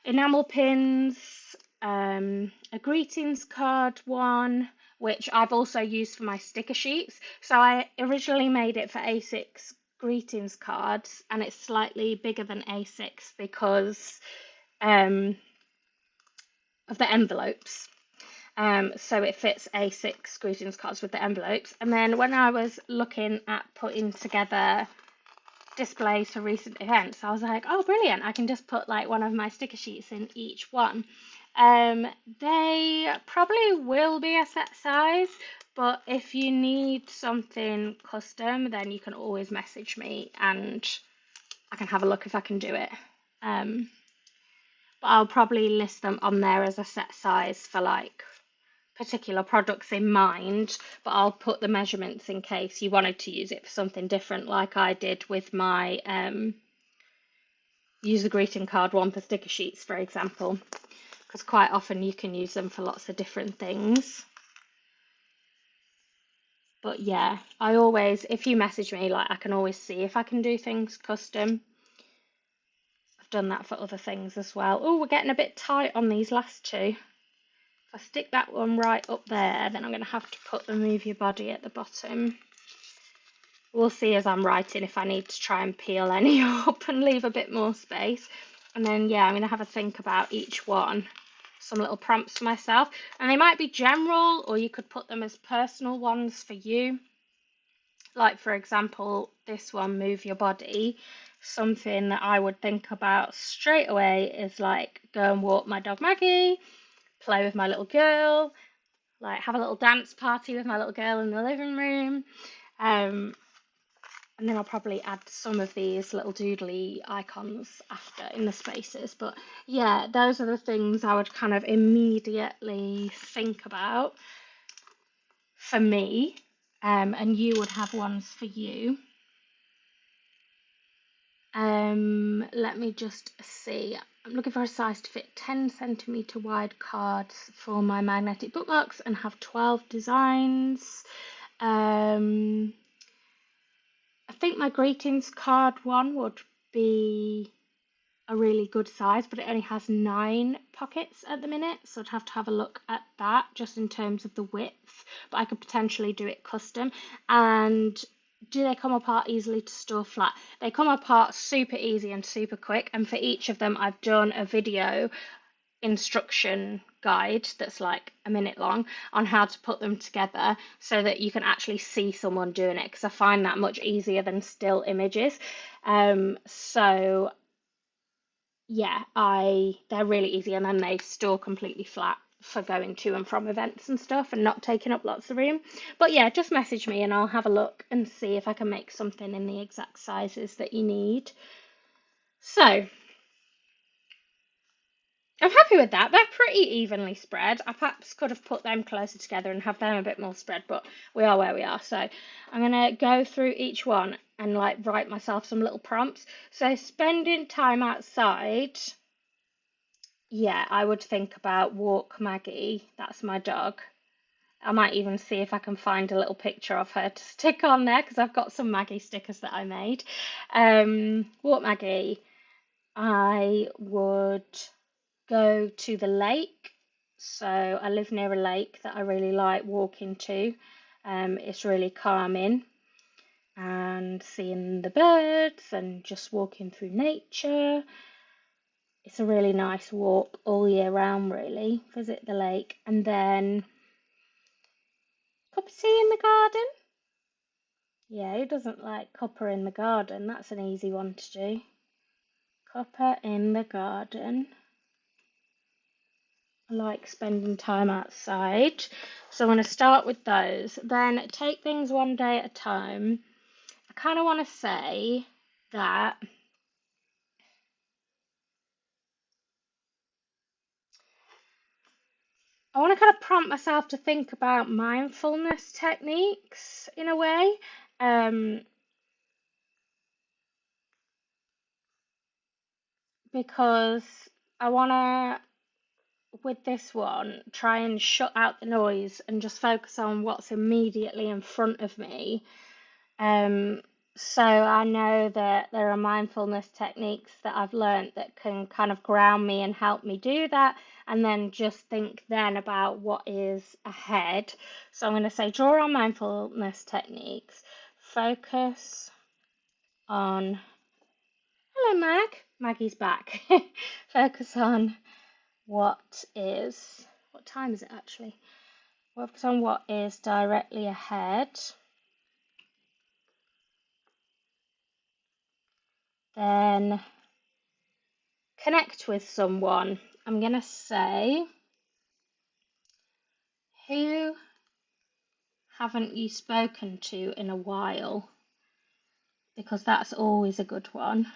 enamel pins, a greetings card one, which I've also used for my sticker sheets. So I originally made it for A6 greetings cards, and it's slightly bigger than A6 because of the envelopes. So it fits A6 greetings cards with the envelopes. And then when I was looking at putting together displays for recent events, I was like, oh, brilliant. I can just put like one of my sticker sheets in each one. They probably will be a set size, but if you need something custom, then you can always message me and I can have a look if I can do it. But I'll probably list them on there as a set size for like particular products in mind, but I'll put the measurements in case you wanted to use it for something different, like I did with my user greeting card one for sticker sheets, for example, because quite often you can use them for lots of different things. But yeah, I always, if you message me, like I can always see if I can do things custom. I've done that for other things as well. Oh, we're getting a bit tight on these last two. If I stick that one right up there, then I'm going to have to put the move your body at the bottom. We'll see as I'm writing if I need to try and peel any up and leave a bit more space. And then, yeah, I'm going to have a think about each one. Some little prompts for myself. And they might be general, or you could put them as personal ones for you. Like, for example, this one, move your body. Something that I would think about straight away is like, go and walk my dog Maggie, play with my little girl, like have a little dance party with my little girl in the living room. And then I'll probably add some of these little doodly icons after in the spaces. But yeah, those are the things I would kind of immediately think about for me. And you would have ones for you. Let me just see. I'm looking for a size to fit 10 centimetre wide cards for my magnetic bookmarks and have 12 designs. I think my greetings card one would be a really good size, but it only has 9 pockets at the minute, so I'd have to have a look at that just in terms of the width, but I could potentially do it custom. And do they come apart easily to store flat? They come apart super easy and super quick, and for each of them I've done a video instruction guide that's like a minute long on how to put them together so that you can actually see someone doing it, because I find that much easier than still images. So yeah, they're really easy, and then they store completely flat for going to and from events and stuff and not taking up lots of room. But yeah, just message me and I'll have a look and see if I can make something in the exact sizes that you need. So I'm happy with that. They're pretty evenly spread. I perhaps could have put them closer together and have them a bit more spread, but we are where we are. So I'm gonna go through each one and like write myself some little prompts. So spending time outside, yeah, I would think about walk Maggie. That's my dog. I might even see if I can find a little picture of her to stick on there because I've got some Maggie stickers that I made. Walk Maggie. I would go to the lake. So I live near a lake that I really like walking to. It's really calming, and seeing the birds and just walking through nature. It's a really nice walk all year round, really. Visit the lake, and then cup of tea in the garden. Yeah, who doesn't like cuppa in the garden? That's an easy one to do. Cuppa in the garden. I like spending time outside. So I'm going to start with those. Then take things one day at a time. I kind of want to say that I want to kind of prompt myself to think about mindfulness techniques in a way. Because I want to, with this one, try and shut out the noise and just focus on what's immediately in front of me. So I know that there are mindfulness techniques that I've learned that can kind of ground me and help me do that, and then just think then about what is ahead. So I'm going to say draw on mindfulness techniques, focus on, hello Mag, Maggie's back. Focus on what time is it actually? Focus on what is directly ahead. Then connect with someone. I'm going to say, who haven't you spoken to in a while? Because that's always a good one.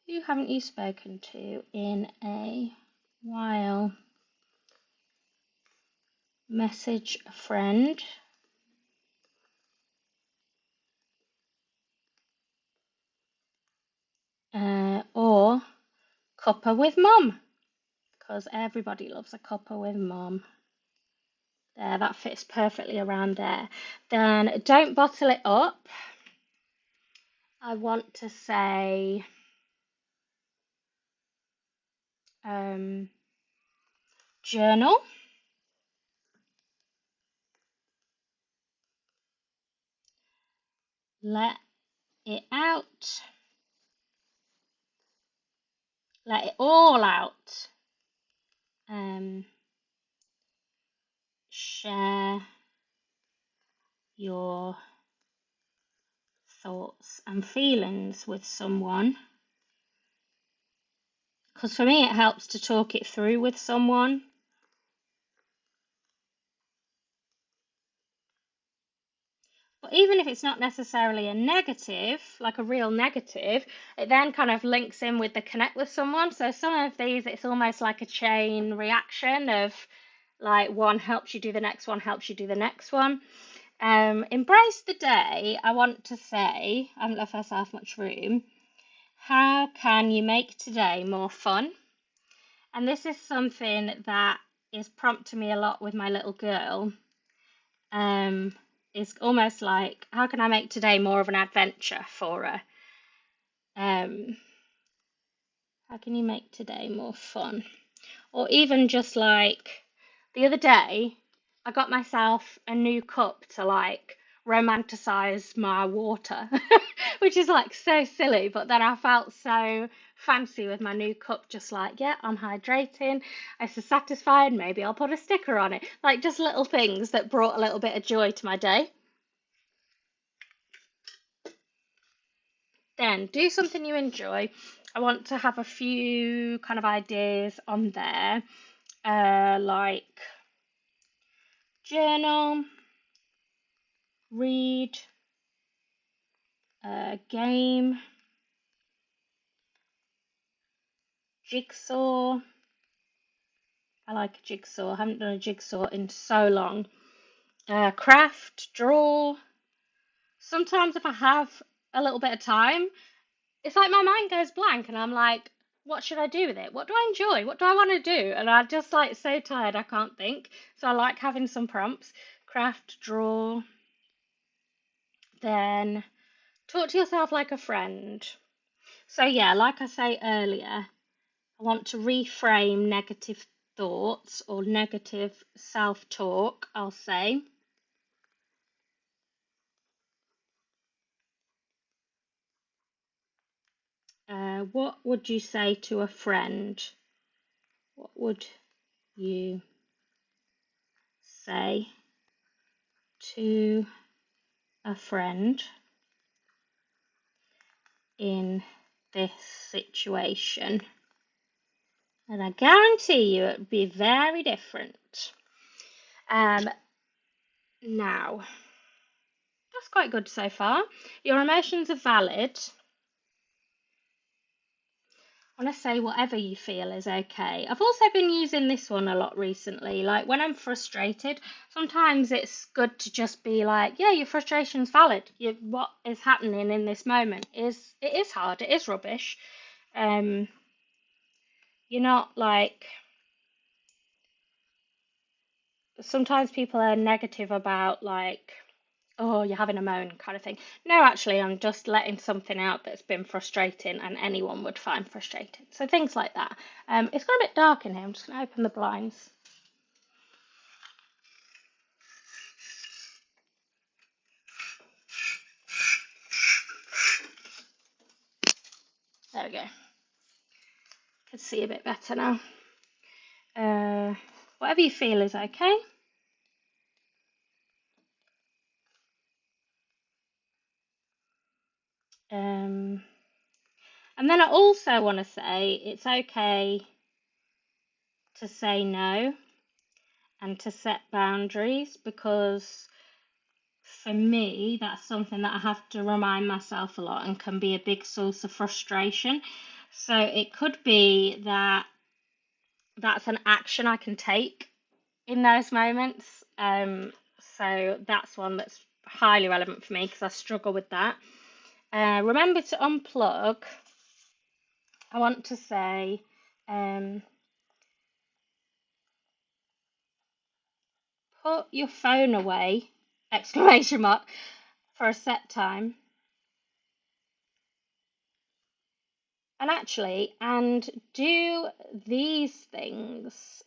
Who haven't you spoken to in a while? Message a friend. Or cuppa with mum. Because everybody loves a cuppa with mum. There, that fits perfectly around there. Then don't bottle it up. I want to say journal. Let it out. Let it all out. Share your thoughts and feelings with someone. Because for me, it helps to talk it through with someone. But even if it's not necessarily a negative, like a real negative, it then kind of links in with the connect with someone. So some of these, it's almost like a chain reaction of like one helps you do the next one, helps you do the next one. Embrace the day. I want to say, I haven't left myself much room. How can you make today more fun? And this is something that is prompting me a lot with my little girl. is almost like, how can I make today more of an adventure for her? How can you make today more fun? Or even just like the other day, I got myself a new cup to like romanticize my water, which is like so silly, but then I felt so fancy with my new cup, just like, yeah, I'm hydrating. I'm so satisfied. Maybe I'll put a sticker on it. Like just little things that brought a little bit of joy to my day. Then do something you enjoy. I want to have a few kind of ideas on there, like journal, read, game, jigsaw. I like a jigsaw. I haven't done a jigsaw in so long. Craft, draw. Sometimes if I have a little bit of time, it's like my mind goes blank and I'm like, what should I do with it? What do I enjoy? What do I want to do? And I'm just like so tired I can't think. So I like having some prompts. Craft, draw, then talk to yourself like a friend. So yeah, like I say earlier, I want to reframe negative thoughts or negative self-talk, I'll say. What would you say to a friend? What would you say to a friend in this situation? And I guarantee you it would be very different. Now, that's quite good so far. Your emotions are valid. I want to say whatever you feel is okay. I've also been using this one a lot recently. Like when I'm frustrated, sometimes it's good to just be like, yeah, your frustration's valid. What is happening in this moment is hard. It is rubbish. Um, you're not like, sometimes people are negative about like, oh, you're having a moan kind of thing. No, actually, I'm just letting something out that's been frustrating and anyone would find frustrating. So things like that. It's got a bit dark in here. I'm just going to open the blinds. There we go. Can see a bit better now. Whatever you feel is okay. And then I also want to say it's okay to say no and to set boundaries, because for me, that's something that I have to remind myself a lot and can be a big source of frustration. So it could be that that's an action I can take in those moments. So that's one that's highly relevant for me because I struggle with that. Remember to unplug. I want to say, put your phone away, exclamation mark, for a set time. And do these things.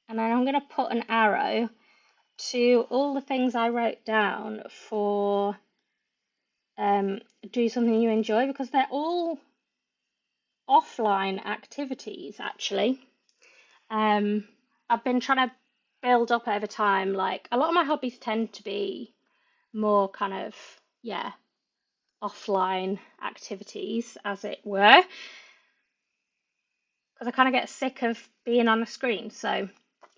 And then I'm going to put an arrow to all the things I wrote down for do something you enjoy, because they're all offline activities actually. I've been trying to build up over time. Like a lot of my hobbies tend to be more kind of, yeah, offline activities, as it were, because I kind of get sick of being on a screen. So,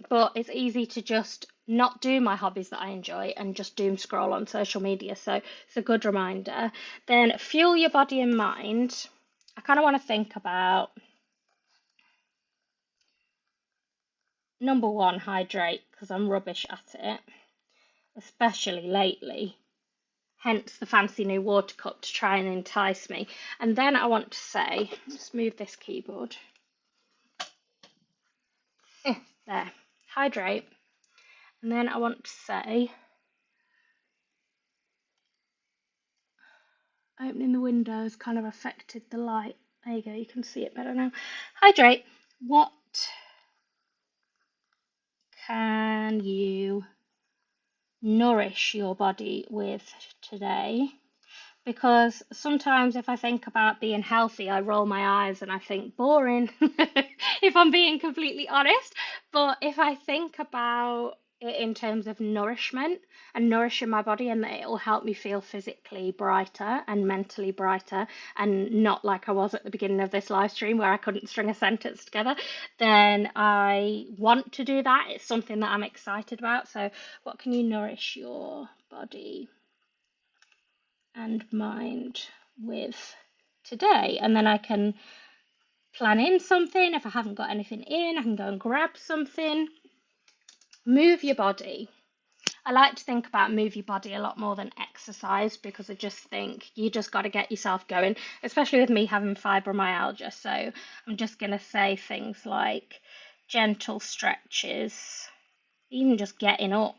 but it's easy to just not do my hobbies that I enjoy and just doom scroll on social media. So it's a good reminder. Then fuel your body and mind. I kind of want to think about number one, hydrate, because I'm rubbish at it, especially lately. Hence the fancy new water cup to try and entice me. And then I want to say, let's move this keyboard. There, hydrate. And then I want to say, opening the window has kind of affected the light. There you go, you can see it better now. Hydrate. What can you nourish your body with today? Because sometimes if I think about being healthy, I roll my eyes and I think boring, if I'm being completely honest. But if I think about it in terms of nourishment and nourishing my body, and that it will help me feel physically brighter and mentally brighter, and not like I was at the beginning of this live stream where I couldn't string a sentence together, then I want to do that. It's something that I'm excited about. So, what can you nourish your body and mind with today? And then I can plan in something. If I haven't got anything in, I can go and grab something. Move your body. I like to think about move your body a lot more than exercise, because I just think you just got to get yourself going, especially with me having fibromyalgia. So I'm just going to say things like gentle stretches, even just getting up.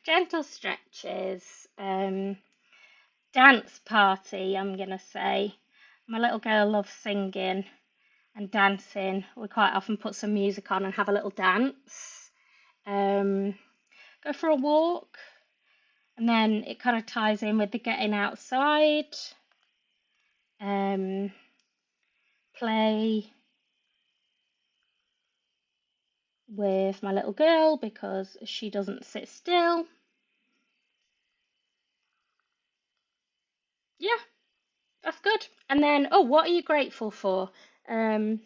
Gentle stretches, dance party, I'm going to say. My little girl loves singing and dancing. We quite often put some music on and have a little dance. Go for a walk. And then it kind of ties in with the getting outside. Play with my little girl because she doesn't sit still. Yeah, that's good. And then, oh, what are you grateful for? I'm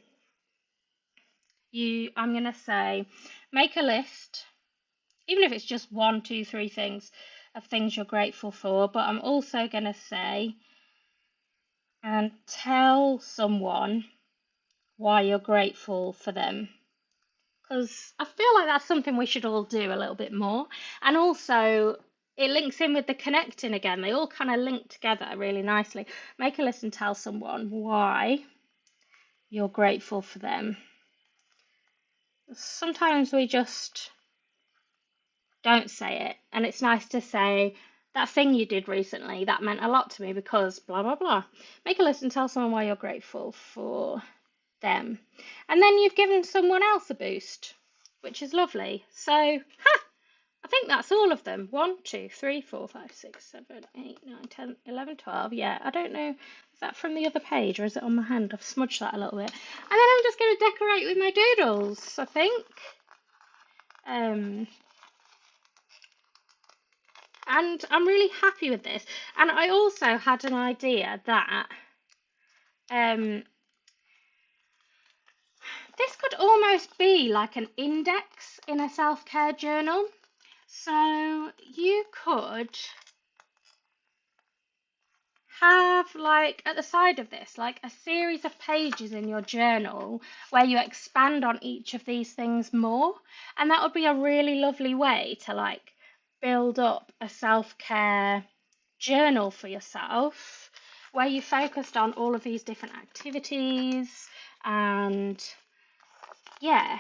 gonna say, make a list, even if it's just 1, 2, 3 things of things you're grateful for. But I'm also gonna say, and tell someone why you're grateful for them, because I feel like that's something we should all do a little bit more. And also, it links in with the connecting again. They all kind of link together really nicely. Make a list and tell someone why you're grateful for them. Sometimes we just don't say it, and it's nice to say, that thing you did recently, that meant a lot to me because blah, blah, blah. Make a list and tell someone why you're grateful for them. And then you've given someone else a boost, which is lovely. So, I think that's all of them. 1, 2, 3, 4, 5, 6, 7, 8, 9, 10, 11, 12. Yeah, I don't know. Is that from the other page or is it on my hand? I've smudged that a little bit. And then I'm just going to decorate with my doodles, I think. And I'm really happy with this. And I also had an idea that this could almost be like an index in a self-care journal. So you could have, like, at the side of this, like a series of pages in your journal where you expand on each of these things more. And that would be a really lovely way to, like, build up a self-care journal for yourself where you focused on all of these different activities and, yeah,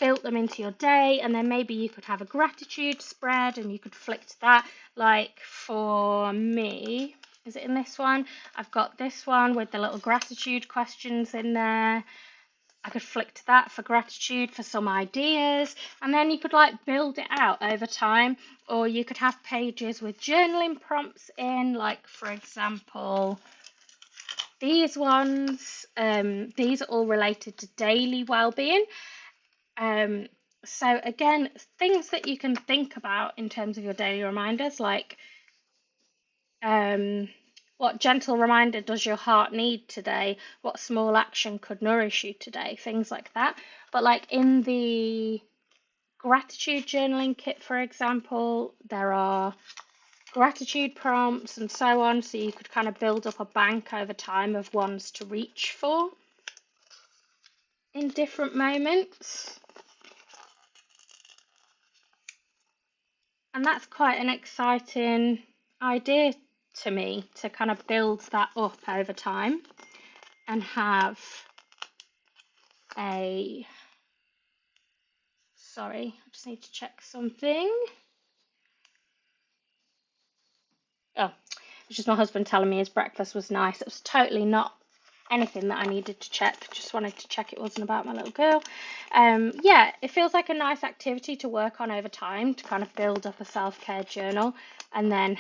built them into your day. And then maybe you could have a gratitude spread and you could flick to that. Like for me, is it in this one? I've got this one with the little gratitude questions in there. I could flick to that for gratitude, for some ideas, and then you could like build it out over time. Or you could have pages with journaling prompts in, like for example, these ones. These are all related to daily well-being. So again, things that you can think about in terms of your daily reminders, like what gentle reminder does your heart need today? What small action could nourish you today? Things like that. But like in the gratitude journaling kit, for example, there are gratitude prompts and so on. So you could kind of build up a bank over time of ones to reach for in different moments. And that's quite an exciting idea to me, to kind of build that up over time and have a, sorry, I just need to check something. Oh, It's just my husband telling me his breakfast was nice. It was totally not anything that I needed to check. Just wanted to check it wasn't about my little girl. Yeah, it feels like a nice activity to work on over time to kind of build up a self-care journal, and then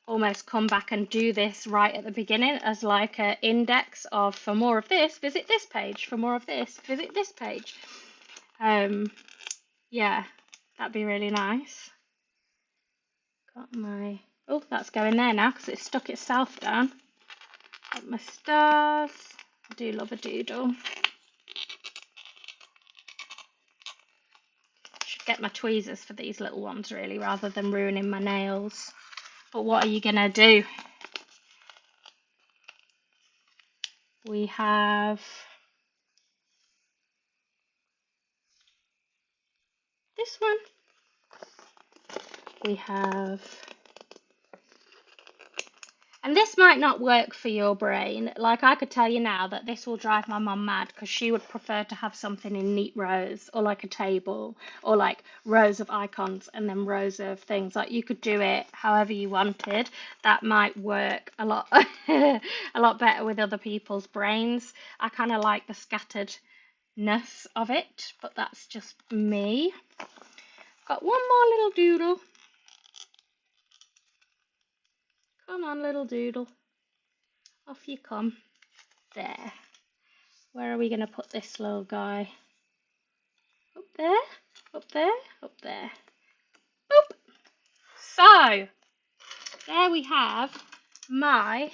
almost come back and do this right at the beginning as like an index of, for more of this, visit this page. For more of this, visit this page. Yeah, that'd be really nice. Got my, oh, that's going there now because it stuck itself down. Got my stars. I do love a doodle. Should get my tweezers for these little ones really, rather than ruining my nails. But what are you gonna do? We have this one. We have, and this might not work for your brain. Like, I could tell you now that this will drive my mum mad because she would prefer to have something in neat rows, or like a table, or like rows of icons and then rows of things. Like, you could do it however you wanted. That might work a lot a lot better with other people's brains. I kind of like the scatteredness of it, but that's just me. Got one more little doodle. Come on, little doodle. Off you come. There. Where are we going to put this little guy? Up there, up there, up there. Boop! So, there we have my,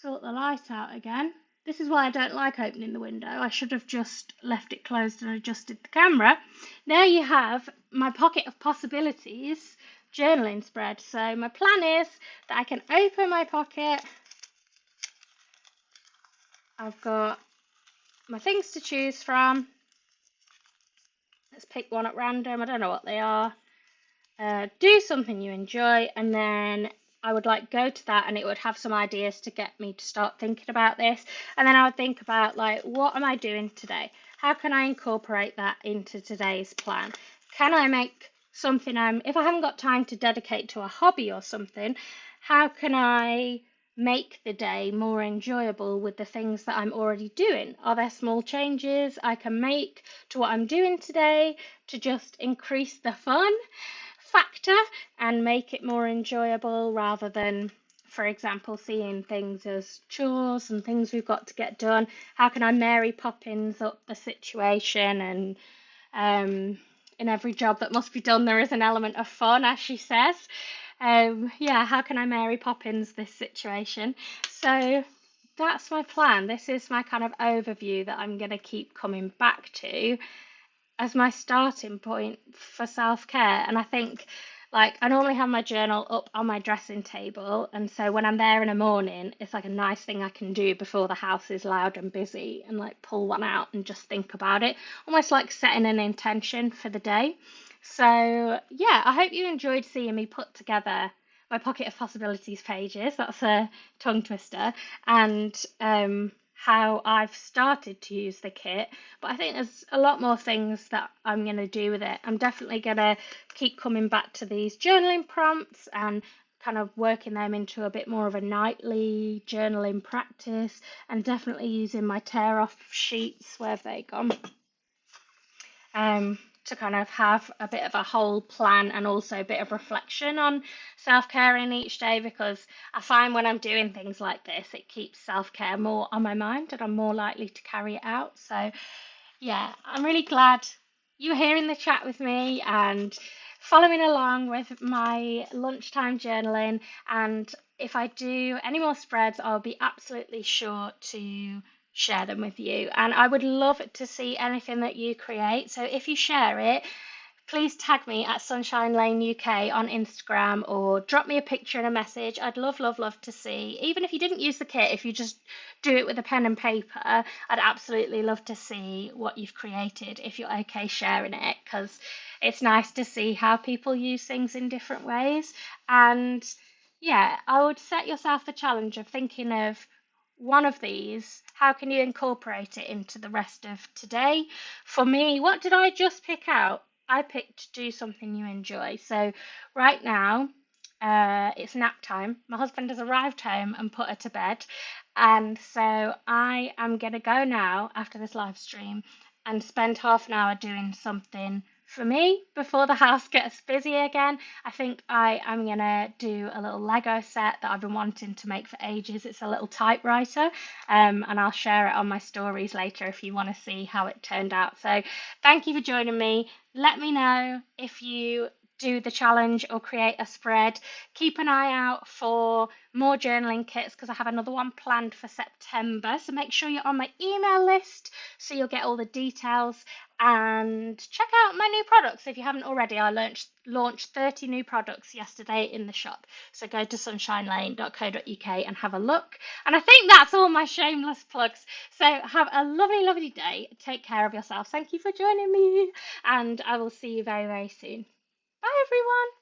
sort the light out again. This is why I don't like opening the window. I should have just left it closed and adjusted the camera. There you have my pocket of possibilities journaling spread. So my plan is that I can open my pocket. I've got my things to choose from. Let's pick one at random. I don't know what they are. Do something you enjoy, and then I would like go to that, and it would have some ideas to get me to start thinking about this. And then I would think about, like, what am I doing today? How can I incorporate that into today's plan? Can I make something if I haven't got time to dedicate to a hobby or something, how can I make the day more enjoyable with the things that I'm already doing? Are there small changes I can make to what I'm doing today to just increase the fun factor and make it more enjoyable, rather than, for example, seeing things as chores and things we've got to get done? How can I Mary Poppins up the situation? And in every job that must be done, there is an element of fun, as she says. Yeah, how can I Mary Poppins this situation? So that's my plan. This is my kind of overview that I'm going to keep coming back to as my starting point for self-care. And I think, like, I normally have my journal up on my dressing table, and so when I'm there in the morning, it's like a nice thing I can do before the house is loud and busy, and like pull one out and just think about it, almost like setting an intention for the day. So yeah, I hope you enjoyed seeing me put together my Pocket of Possibilities pages. That's a tongue twister. And how I've started to use the kit, but I think there's a lot more things that I'm going to do with it. I'm definitely going to keep coming back to these journaling prompts and kind of working them into a bit more of a nightly journaling practice, and definitely using my tear off sheets, where have they gone, to kind of have a bit of a whole plan and also a bit of reflection on self-care in each day, because I find when I'm doing things like this, it keeps self-care more on my mind and I'm more likely to carry it out. So yeah, I'm really glad you're here in the chat with me and following along with my lunchtime journaling. And if I do any more spreads, I'll be absolutely sure to share them with you. And I would love to see anything that you create. So if you share it, please tag me at Sunshine Lane UK on Instagram, or drop me a picture and a message. I'd love, love, love to see. Even if you didn't use the kit, if you just do it with a pen and paper, I'd absolutely love to see what you've created, if you're okay sharing it, because it's nice to see how people use things in different ways. And yeah, I would set yourself the challenge of thinking of one of these. How can you incorporate it into the rest of today? For me, what did I just pick out? I picked to do something you enjoy. So right now, it's nap time. My husband has arrived home and put her to bed. And so I am going to go now after this live stream and spend half an hour doing something for me before the house gets busy again. I think I am going to do a little Lego set that I've been wanting to make for ages. It's a little typewriter, and I'll share it on my stories later if you want to see how it turned out. So thank you for joining me. Let me know if you do the challenge or create a spread. Keep an eye out for more journaling kits because I have another one planned for September. So make sure you're on my email list so you'll get all the details, and check out my new products if you haven't already. I launched 30 new products yesterday in the shop. So go to sunshinelane.co.uk and have a look. And I think that's all my shameless plugs. So have a lovely, lovely day. Take care of yourself. Thank you for joining me, and I will see you very, very soon. Bye, everyone.